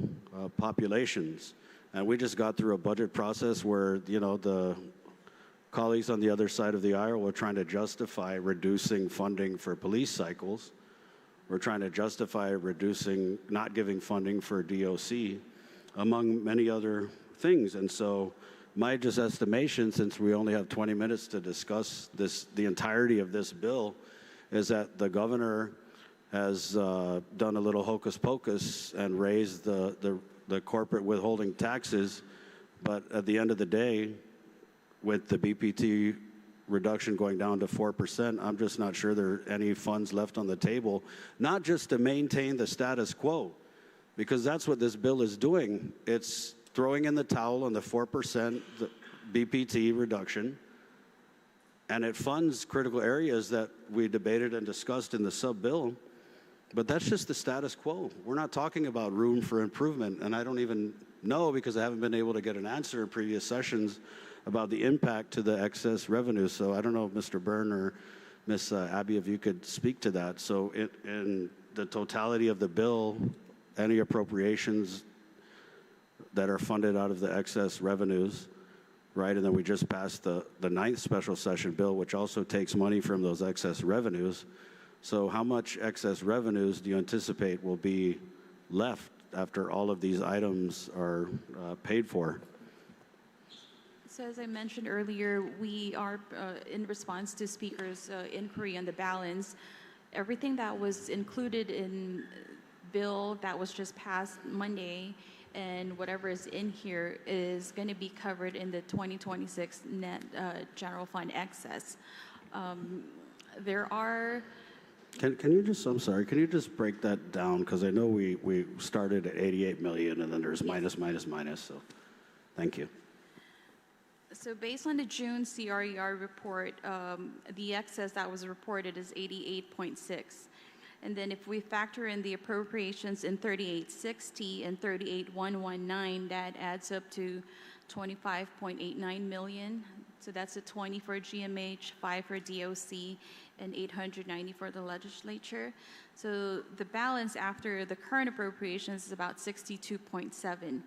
populations. And we just got through a budget process where, you know, the colleagues on the other side of the aisle were trying to justify reducing funding for police cycles. We're trying to justify reducing, not giving funding for DOC, among many other things. And so my just estimation, since we only have 20 minutes to discuss this, the entirety of this bill, is that the governor has done a little hocus pocus and raised the corporate withholding taxes, but at the end of the day, with the BPT reduction going down to 4%, I'm just not sure there are any funds left on the table, not just to maintain the status quo, because that's what this bill is doing. It's throwing in the towel on the 4% BPT reduction, and it funds critical areas that we debated and discussed in the sub-bill. But that's just the status quo. We're not talking about room for improvement, and I don't even know, because I haven't been able to get an answer in previous sessions about the impact to the excess revenue. So I don't know if Mr. Byrne or Ms. Abby, if you could speak to that. So in the totality of the bill, any appropriations that are funded out of the excess revenues, right? And then we just passed the 9th special session bill, which also takes money from those excess revenues. So how much excess revenues do you anticipate will be left after all of these items are paid for? So as I mentioned earlier, we are, in response to Speaker's inquiry on the balance, everything that was included in bill that was just passed Monday and whatever is in here is going to be covered in the 2026 net general fund excess. There are... Can you just, I'm sorry, can you just break that down? Because I know we started at 88 million and then there's minus, so thank you. So based on the June CRER report, the excess that was reported is 88.6. And then if we factor in the appropriations in 3860 and 38119, that adds up to 25.89 million. So that's a 20 for GMH, 5 for DOC, and 890 for the legislature. So the balance after the current appropriations is about 62.7.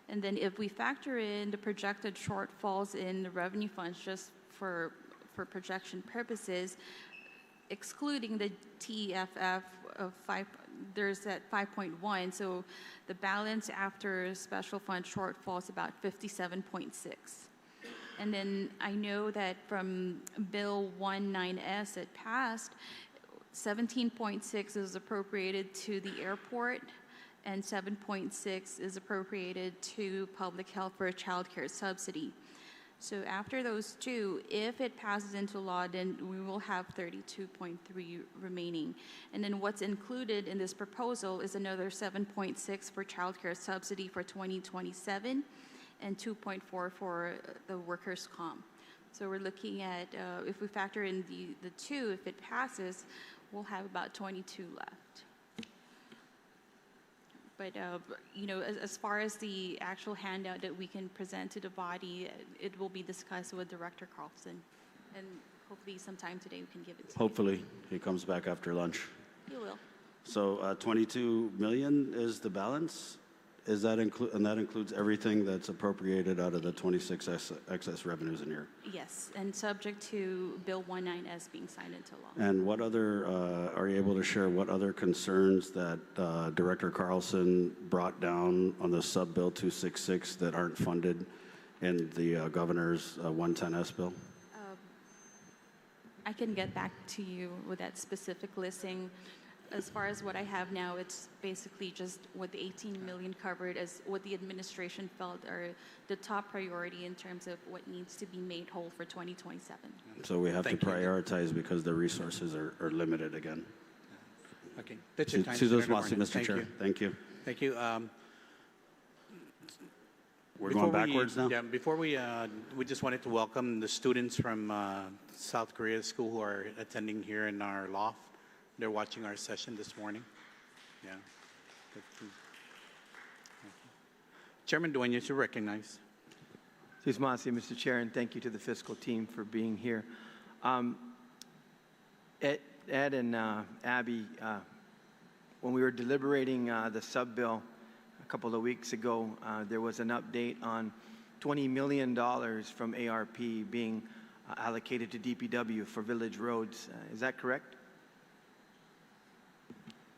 And then if we factor in the projected shortfalls in the revenue funds just for projection purposes, excluding the TEFF of 5, there's at 5.1, so the balance after special fund shortfall is about 57.6. And then I know that from Bill 19S it passed, 17.6 is appropriated to the airport, and 7.6 is appropriated to public health for a child care subsidy. So after those two, if it passes into law, then we will have 32.3 remaining. And then what's included in this proposal is another 7.6 for child care subsidy for 2027 and 2.4 for the workers' comp. So we're looking at, if we factor in the two, if it passes, we'll have about 22 left. But, you know, as far as the actual handout that we can present to the body, it will be discussed with Director Carlson. And hopefully sometime today we can give it to Hopefully he comes back after lunch. you. He will. So 22 million is the balance Is that and that includes everything that's appropriated out of the 26 excess revenues in here? Yes, and subject to Bill 19S being signed into law. And what other, are you able to share what other concerns that Director Carlson brought down on the Sub-Bill 266 that aren't funded in the Governor's 110S bill? I can get back to you with that specific listing. As far as what I have now, it's basically just what the 18 million covered as what the administration felt are the top priority in terms of what needs to be made whole for 2027. So we have to prioritize because the resources are limited again. Okay. That's your time, Senator Senator Masi, Martin. Mr. Chair. Thank you. Thank you. We're going backwards now? Yeah, before we just wanted to welcome the students from South Korea School who are attending here in our loft. They're watching our session this morning. Yeah. Chairman Dueñas, you're recognized. Ms. Masi, Mr. Chair, and thank you to the fiscal team for being here. Ed and Abby, when we were deliberating the sub-bill a couple of weeks ago, there was an update on $20 million from ARP being allocated to DPW for village roads. Is that correct?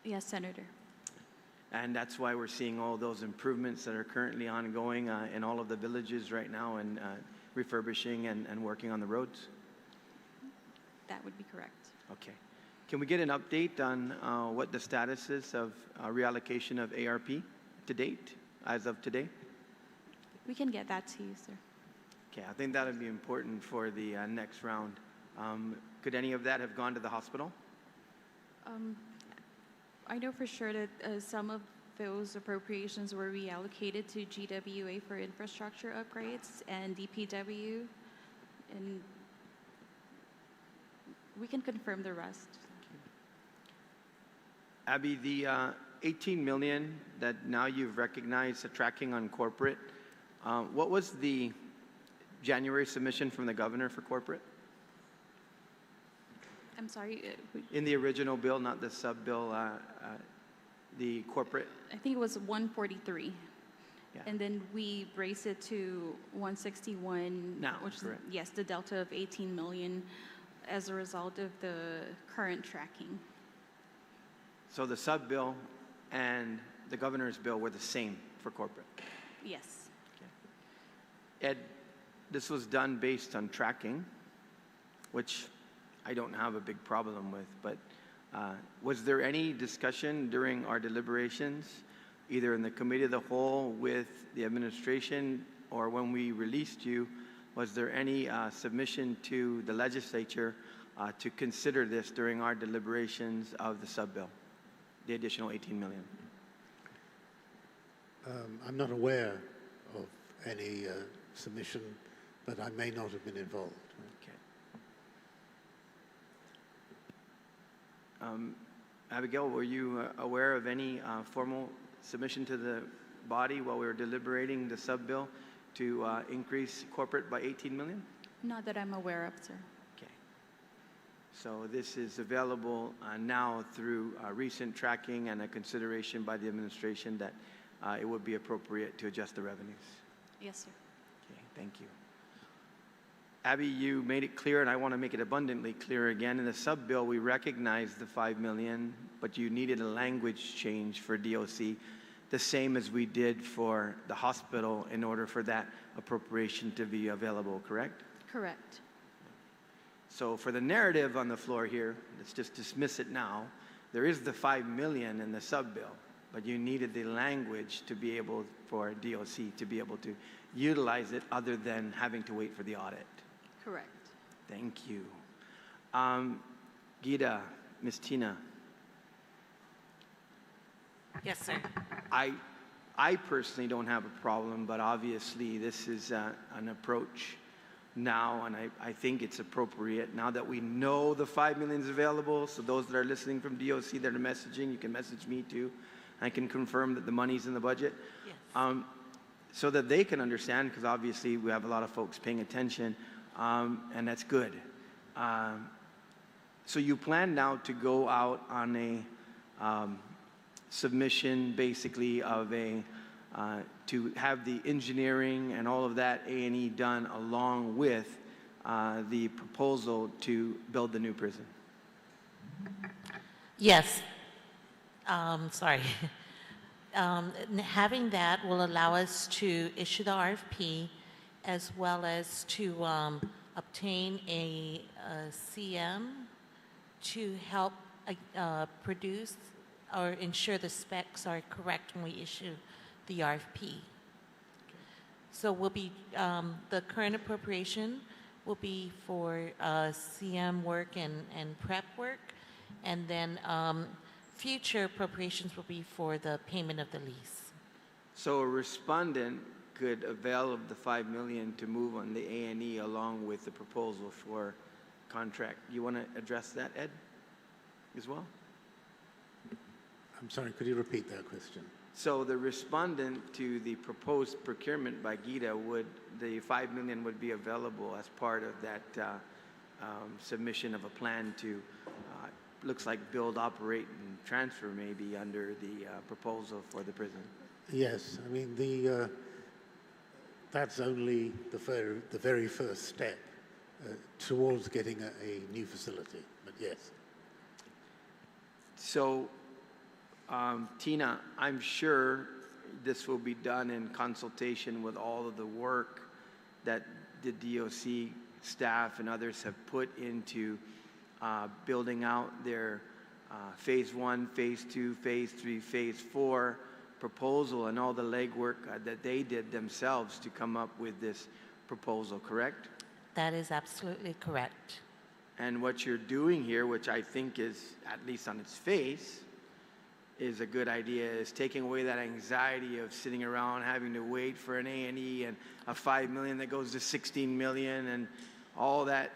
Yes, Senator. And that's why we're seeing all those improvements that are currently ongoing in all of the villages right now and refurbishing and working on the roads? That would be correct. Okay. Can we get an update on what the status is of reallocation of ARP to date, as of today? We can get that to you, sir. Okay, I think that would be important for the next round. Could any of that have gone to the hospital? I know for sure that some of those appropriations were reallocated to GWA for infrastructure upgrades and DPW, and we can confirm the rest. Abby, the 18 million that now you've recognized the tracking on corporate, what was the January submission from the governor for corporate? I'm sorry? In the original bill, not the sub-bill, the corporate? I think it was 143. Yeah. And then we raised it to 161. Now, which correct. is, yes, the delta of 18 million as a result of the current tracking. So the sub-bill and the governor's bill were the same for corporate? Yes. Okay. Ed, this was done based on tracking, which I don't have a big problem with, but was there any discussion during our deliberations, either in the committee of the whole with the administration or when we released you, was there any submission to the legislature to consider this during our deliberations of the sub-bill, the additional 18 million? I'm not aware of any submission, but I may not have been involved. Abigail, were you aware of any formal submission to the body while we were deliberating the sub-bill to increase corporate by 18 million? Not that I'm aware of, sir. Okay. So this is available now through recent tracking and a consideration by the administration that it would be appropriate to adjust the revenues. Yes, sir. Okay, thank you. Abby, you made it clear, and I want to make it abundantly clear again. In the sub-bill, we recognized the $5 million, but you needed a language change for DOC, the same as we did for the hospital in order for that appropriation to be available, correct? Correct. So for the narrative on the floor here, let's just dismiss it now. There is the $5 million in the sub-bill, but you needed the language to be able for DOC to be able to utilize it other than having to wait for the audit. Correct. Thank you. Gita, Ms. Tina. Yes, sir. I personally don't have a problem, but obviously this is an approach now, and I think it's appropriate now that we know the $5 million is available. So those that are listening from DOC that are messaging, you can message me too. I can confirm that the money's in the budget. Yes. So that they can understand, because obviously we have a lot of folks paying attention, and that's good. So you plan now to go out on a submission basically of a to have the engineering and all of that A&E done along with the proposal to build the new prison? Yes. Sorry. Having that will allow us to issue the RFP as well as to obtain a CM to help produce or ensure the specs are correct when we issue the RFP. So we'll be, the current appropriation will be for CM work and prep work, and then future appropriations will be for the payment of the lease. So a respondent could avail of the $5 million to move on the A&E along with the proposal for contract. You want to address that, Ed, as well? I'm sorry, could you repeat that question? So the respondent to the proposed procurement by GITA, the $5 million would be available as part of that submission of a plan to, looks like build, operate, and transfer maybe under the proposal for the prison. Yes, I mean, that's only the very first step towards getting a new facility, but yes. So, Tina, I'm sure this will be done in consultation with all of the work that the DOC staff and others have put into building out their phase 1, phase 2, phase 3, phase 4 proposal and all the legwork that they did themselves to come up with this proposal, correct? That is absolutely correct. And what you're doing here, which I think is, at least on its face, is a good idea, is taking away that anxiety of sitting around having to wait for an A&E and a $5 million that goes to $16 million and all that,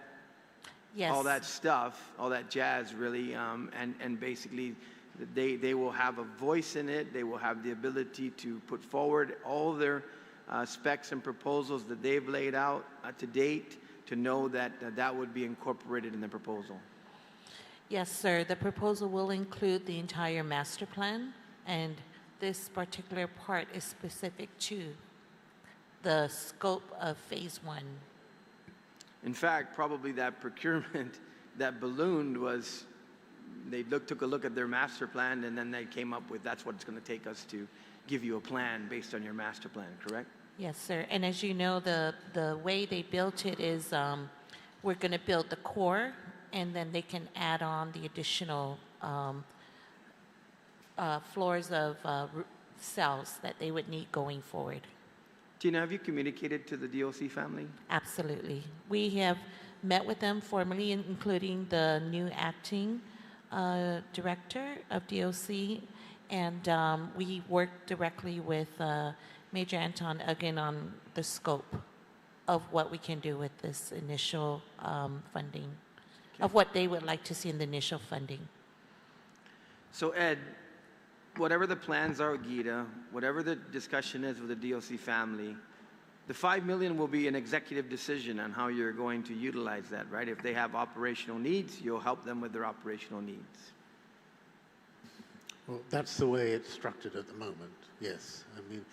yes, all that stuff, all that jazz, really, and basically they will have a voice in it. They will have the ability to put forward all their specs and proposals that they've laid out to date, to know that that would be incorporated in the proposal. Yes, sir. The proposal will include the entire master plan, and this particular part is specific to the scope of phase 1. In fact, probably that procurement that ballooned was, they took a look at their master plan, and then they came up with, that's what it's going to take us to give you a plan based on your master plan, correct? Yes, sir. And as you know, the way they built it is we're going to build the core, and then they can add on the additional floors of cells that they would need going forward. Tina, have you communicated to the DOC family? Absolutely. We have met with them formally, including the new acting director of DOC, and we worked directly with Major Anton again on the scope of what we can do with this initial funding, of what they would like to see in the initial funding. So Ed, whatever the plans are with GITA, whatever the discussion is with the DOC family, the $5 million will be an executive decision on how you're going to utilize that, right? If they have operational needs, you'll help them with their operational needs. Well, that's the way it's structured at the moment, yes. I mean,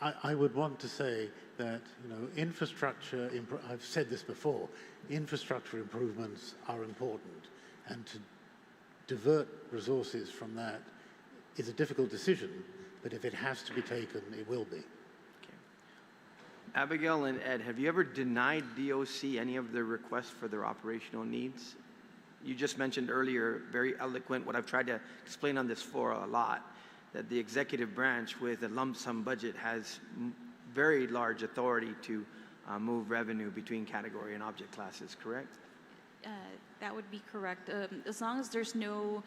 I would want to say that, you know, infrastructure, I've said this before, infrastructure improvements are important, and to divert resources from that is a difficult decision, but if it has to be taken, it will be. Okay. Abigail and Ed, have you ever denied DOC any of their requests for their operational needs? You just mentioned earlier, very eloquent, what I've tried to explain on this floor a lot, that the executive branch with a lump sum budget has very large authority to move revenue between category and object classes, correct? That would be correct. As long as there's no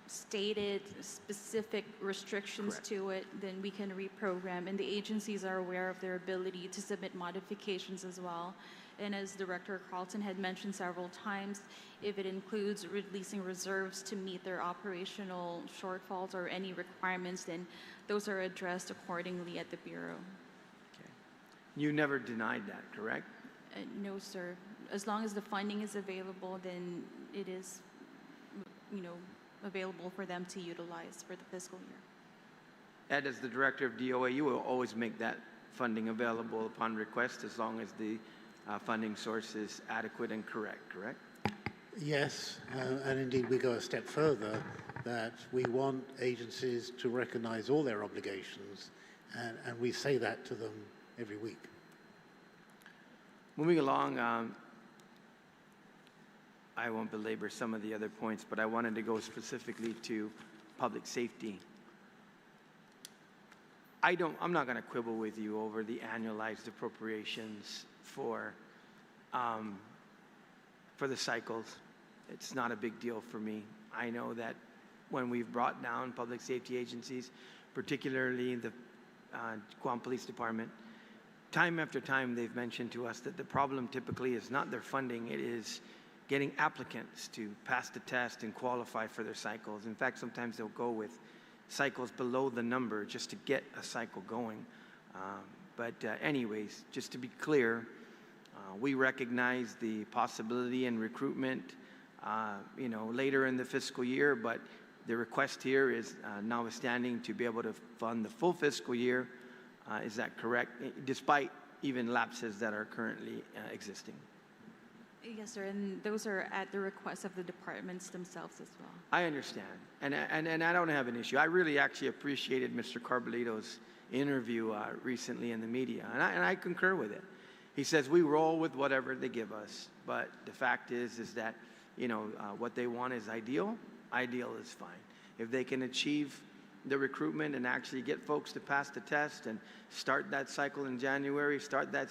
stated specific restrictions to it, then we can reprogram. And the agencies are aware of their ability to submit modifications as well. And as Director Carlton had mentioned several times, if it includes releasing reserves to meet their operational shortfalls or any requirements, then those are addressed accordingly at the Bureau. Okay. You never denied that, correct? No, sir. As long as the funding is available, then it is, you know, available for them to utilize for the fiscal year. Ed, as the director of DOA, you will always make that funding available upon request as long as the funding source is adequate and correct? Yes, and indeed we go a step further, that we want agencies to recognize all their obligations, and we say that to them every week. Moving along, I won't belabor some of the other points, but I wanted to go specifically to public safety. I'm not going to quibble with you over the annualized appropriations for the cycles. It's not a big deal for me. I know that when we've brought down public safety agencies, particularly the Guam Police Department, time after time they've mentioned to us that the problem typically is not their funding, it is getting applicants to pass the test and qualify for their cycles. In fact, sometimes they'll go with cycles below the number just to get a cycle going. But anyways, just to be clear, we recognize the possibility and recruitment, later in the fiscal year, but the request here is notwithstanding to be able to fund the full fiscal year. Is that correct? Despite even lapses that are currently existing. Yes, sir, and those are at the request of the departments themselves as well. I understand, and I don't have an issue. I really actually appreciated Mr. Carbolito's interview recently in the media, and I concur with it. He says we roll with whatever they give us, but the fact is that what they want is ideal. Ideal is fine. If they can achieve the recruitment and actually get folks to pass the test and start that cycle in January, start that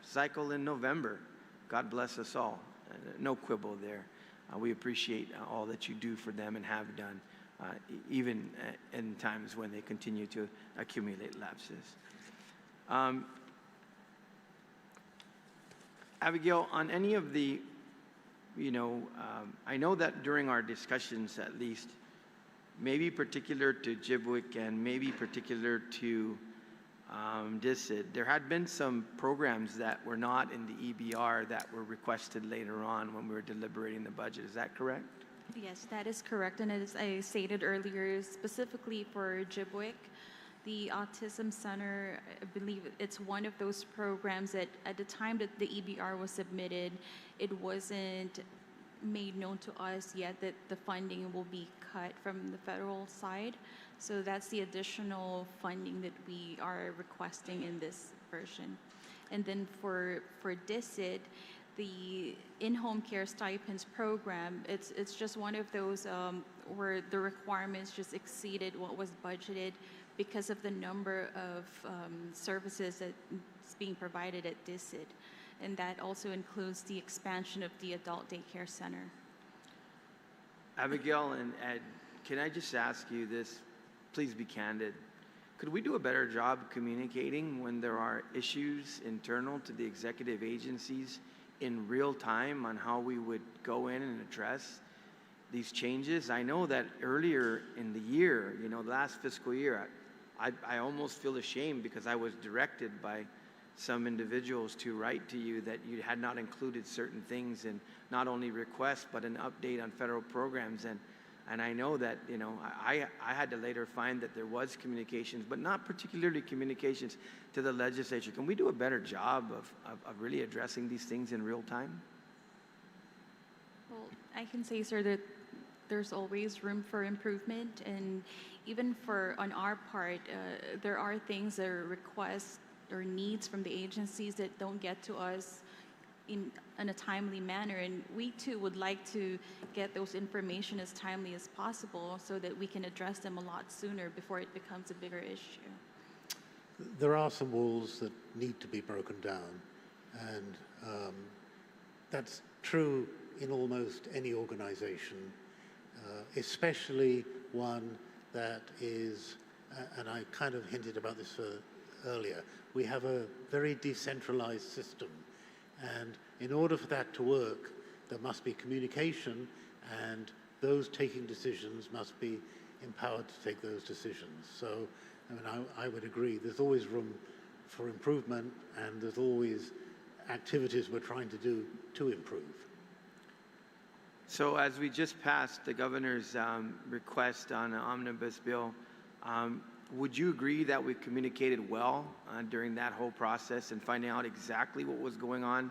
cycle in November, God bless us all. No quibble there. We appreciate all that you do for them and have done, even in times when they continue to accumulate lapses. Abigail, on any of the, I know that during our discussions at least, maybe particular to JIBWIC and maybe particular to DISID, there had been some programs that were not in the EBR that were requested later on when we were deliberating the budget. Is that correct? Yes, that is correct. And as I stated earlier, specifically for JIBWIC, the Autism Center, I believe it's one of those programs that at the time that the EBR was submitted, it wasn't made known to us yet that the funding will be cut from the federal side. So that's the additional funding that we are requesting in this version. And then for DISID, the in-home care stipends program, it's just one of those where the requirements just exceeded what was budgeted because of the number of services that's being provided at DISID. And that also includes the expansion of the adult daycare center. Abigail and Ed, can I just ask you this? Please be candid. Could we do a better job communicating when there are issues internal to the executive agencies in real time on how we would go in and address these changes? I know that earlier in the year, the last fiscal year, I almost feel ashamed because I was directed by some individuals to write to you that you had not included certain things in not only requests but an update on federal programs. And I know that, I had to later find that there was communications, but not particularly communications to the legislature. Can we do a better job of really addressing these things in real time? Well, I can say, sir, that there's always room for improvement. And even on our part, there are things that are requests or needs from the agencies that don't get to us in a timely manner, and we too would like to get those information as timely as possible so that we can address them a lot sooner before it becomes a bigger issue. There are some walls that need to be broken down, and that's true in almost any organization, especially one that is, and I kind of hinted about this earlier, we have a very decentralized system. And in order for that to work, there must be communication, and those taking decisions must be empowered to take those decisions. So, I would agree, there's always room for improvement, and there's always activities we're trying to do to improve. So as we just passed the governor's request on an omnibus bill, would you agree that we communicated well during that whole process and finding out exactly what was going on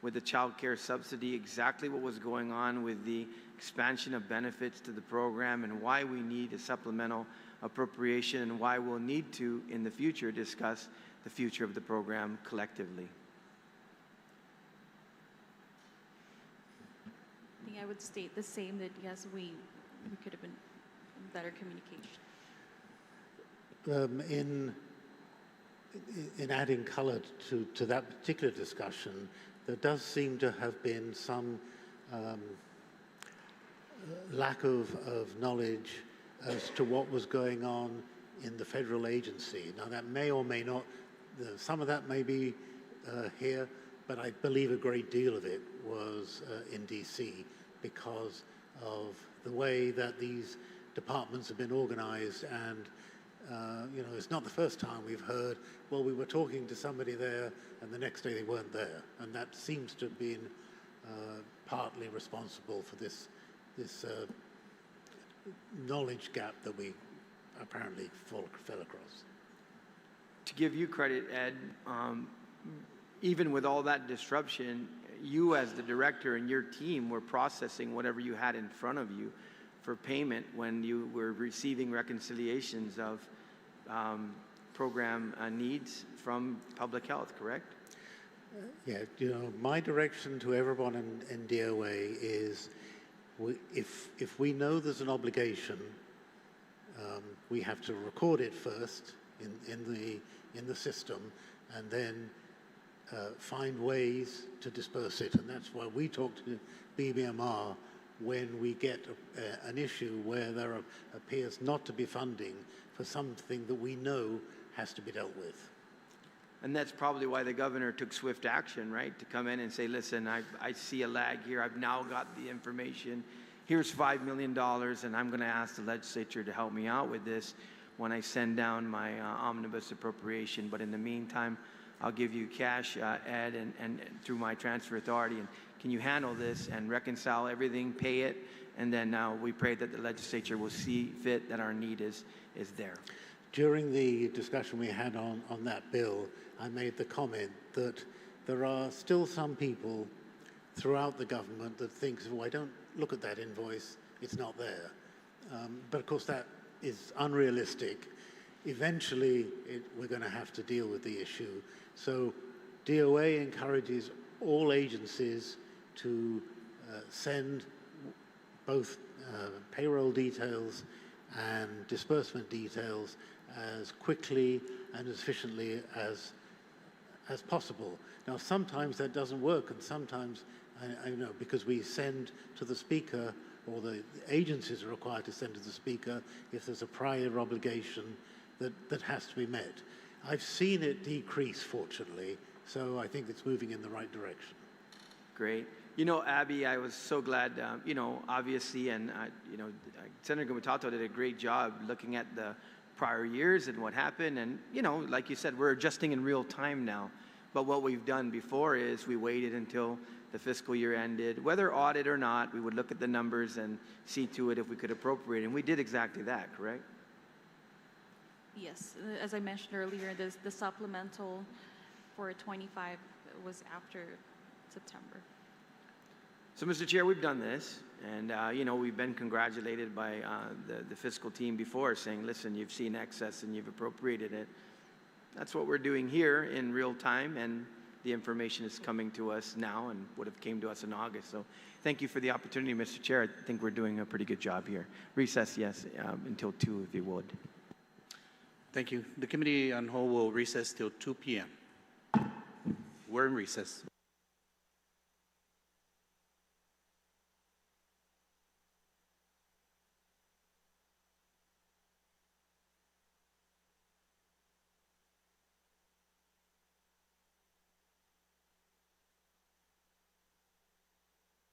with the child care subsidy, exactly what was going on with the expansion of benefits to the program, and why we need a supplemental appropriation, and why we'll need to, in the future, discuss the future of the program collectively? I think I would state the same, that yes, we could have been better communication. In adding color to that particular discussion, there does seem to have been some lack of knowledge as to what was going on in the federal agency. Now, that may or may not, some of that may be here, but I believe a great deal of it was in D.C. because of the way that these departments have been organized. And it's not the first time we've heard, well, we were talking to somebody there and the next day they weren't there. And that seems to have been partly responsible for this knowledge gap that we apparently fell across. To give you credit, Ed, even with all that disruption, you as the director and your team were processing whatever you had in front of you for payment when you were receiving reconciliations of program needs from public health, correct? Yeah, my direction to everyone in DOA is if we know there's an obligation, we have to record it first in the system, and then find ways to disperse it. And that's why we talk to BBMR when we get an issue where there appears not to be funding for something that we know has to be dealt with. And that's probably why the governor took swift action, right? To come in and say, listen, I see a lag here. I've now got the information. Here's $5 million, and I'm going to ask the legislature to help me out with this when I send down my omnibus appropriation. But in the meantime, I'll give you cash, Ed, and through my transfer authority. And can you handle this and reconcile everything, pay it? And then now we pray that the legislature will see fit that our need is there. During the discussion we had on that bill, I made the comment that there are still some people throughout the government that think, well, I don't look at that invoice, it's not there. But of course that is unrealistic. Eventually we're going to have to deal with the issue. So DOA encourages all agencies to send both payroll details and disbursement details as quickly and as efficiently as possible. Now, sometimes that doesn't work, and sometimes, I know, because we send to the speaker, or the agencies are required to send to the speaker if there's a prior obligation that has to be met. I've seen it decrease, fortunately, so I think it's moving in the right direction. Great. Abby, I was so glad, obviously, and, Senator Gumatato did a great job looking at the prior years and what happened. And, like you said, we're adjusting in real time now. But what we've done before is we waited until the fiscal year ended. Whether audit or not, we would look at the numbers and see to it if we could appropriate. And we did exactly that, correct? Yes, as I mentioned earlier, the supplemental for 25 was after September. So, Mr. Chair, we've done this, and we've been congratulated by the fiscal team before, saying, listen, you've seen excess and you've appropriated it. That's what we're doing here in real time, and the information is coming to us now and would have came to us in August. So thank you for the opportunity, Mr. Chair. I think we're doing a pretty good job here. Recess, yes, until 2, if you would. Thank you. The Committee on Whole will recess till 2 p.m. We're in recess.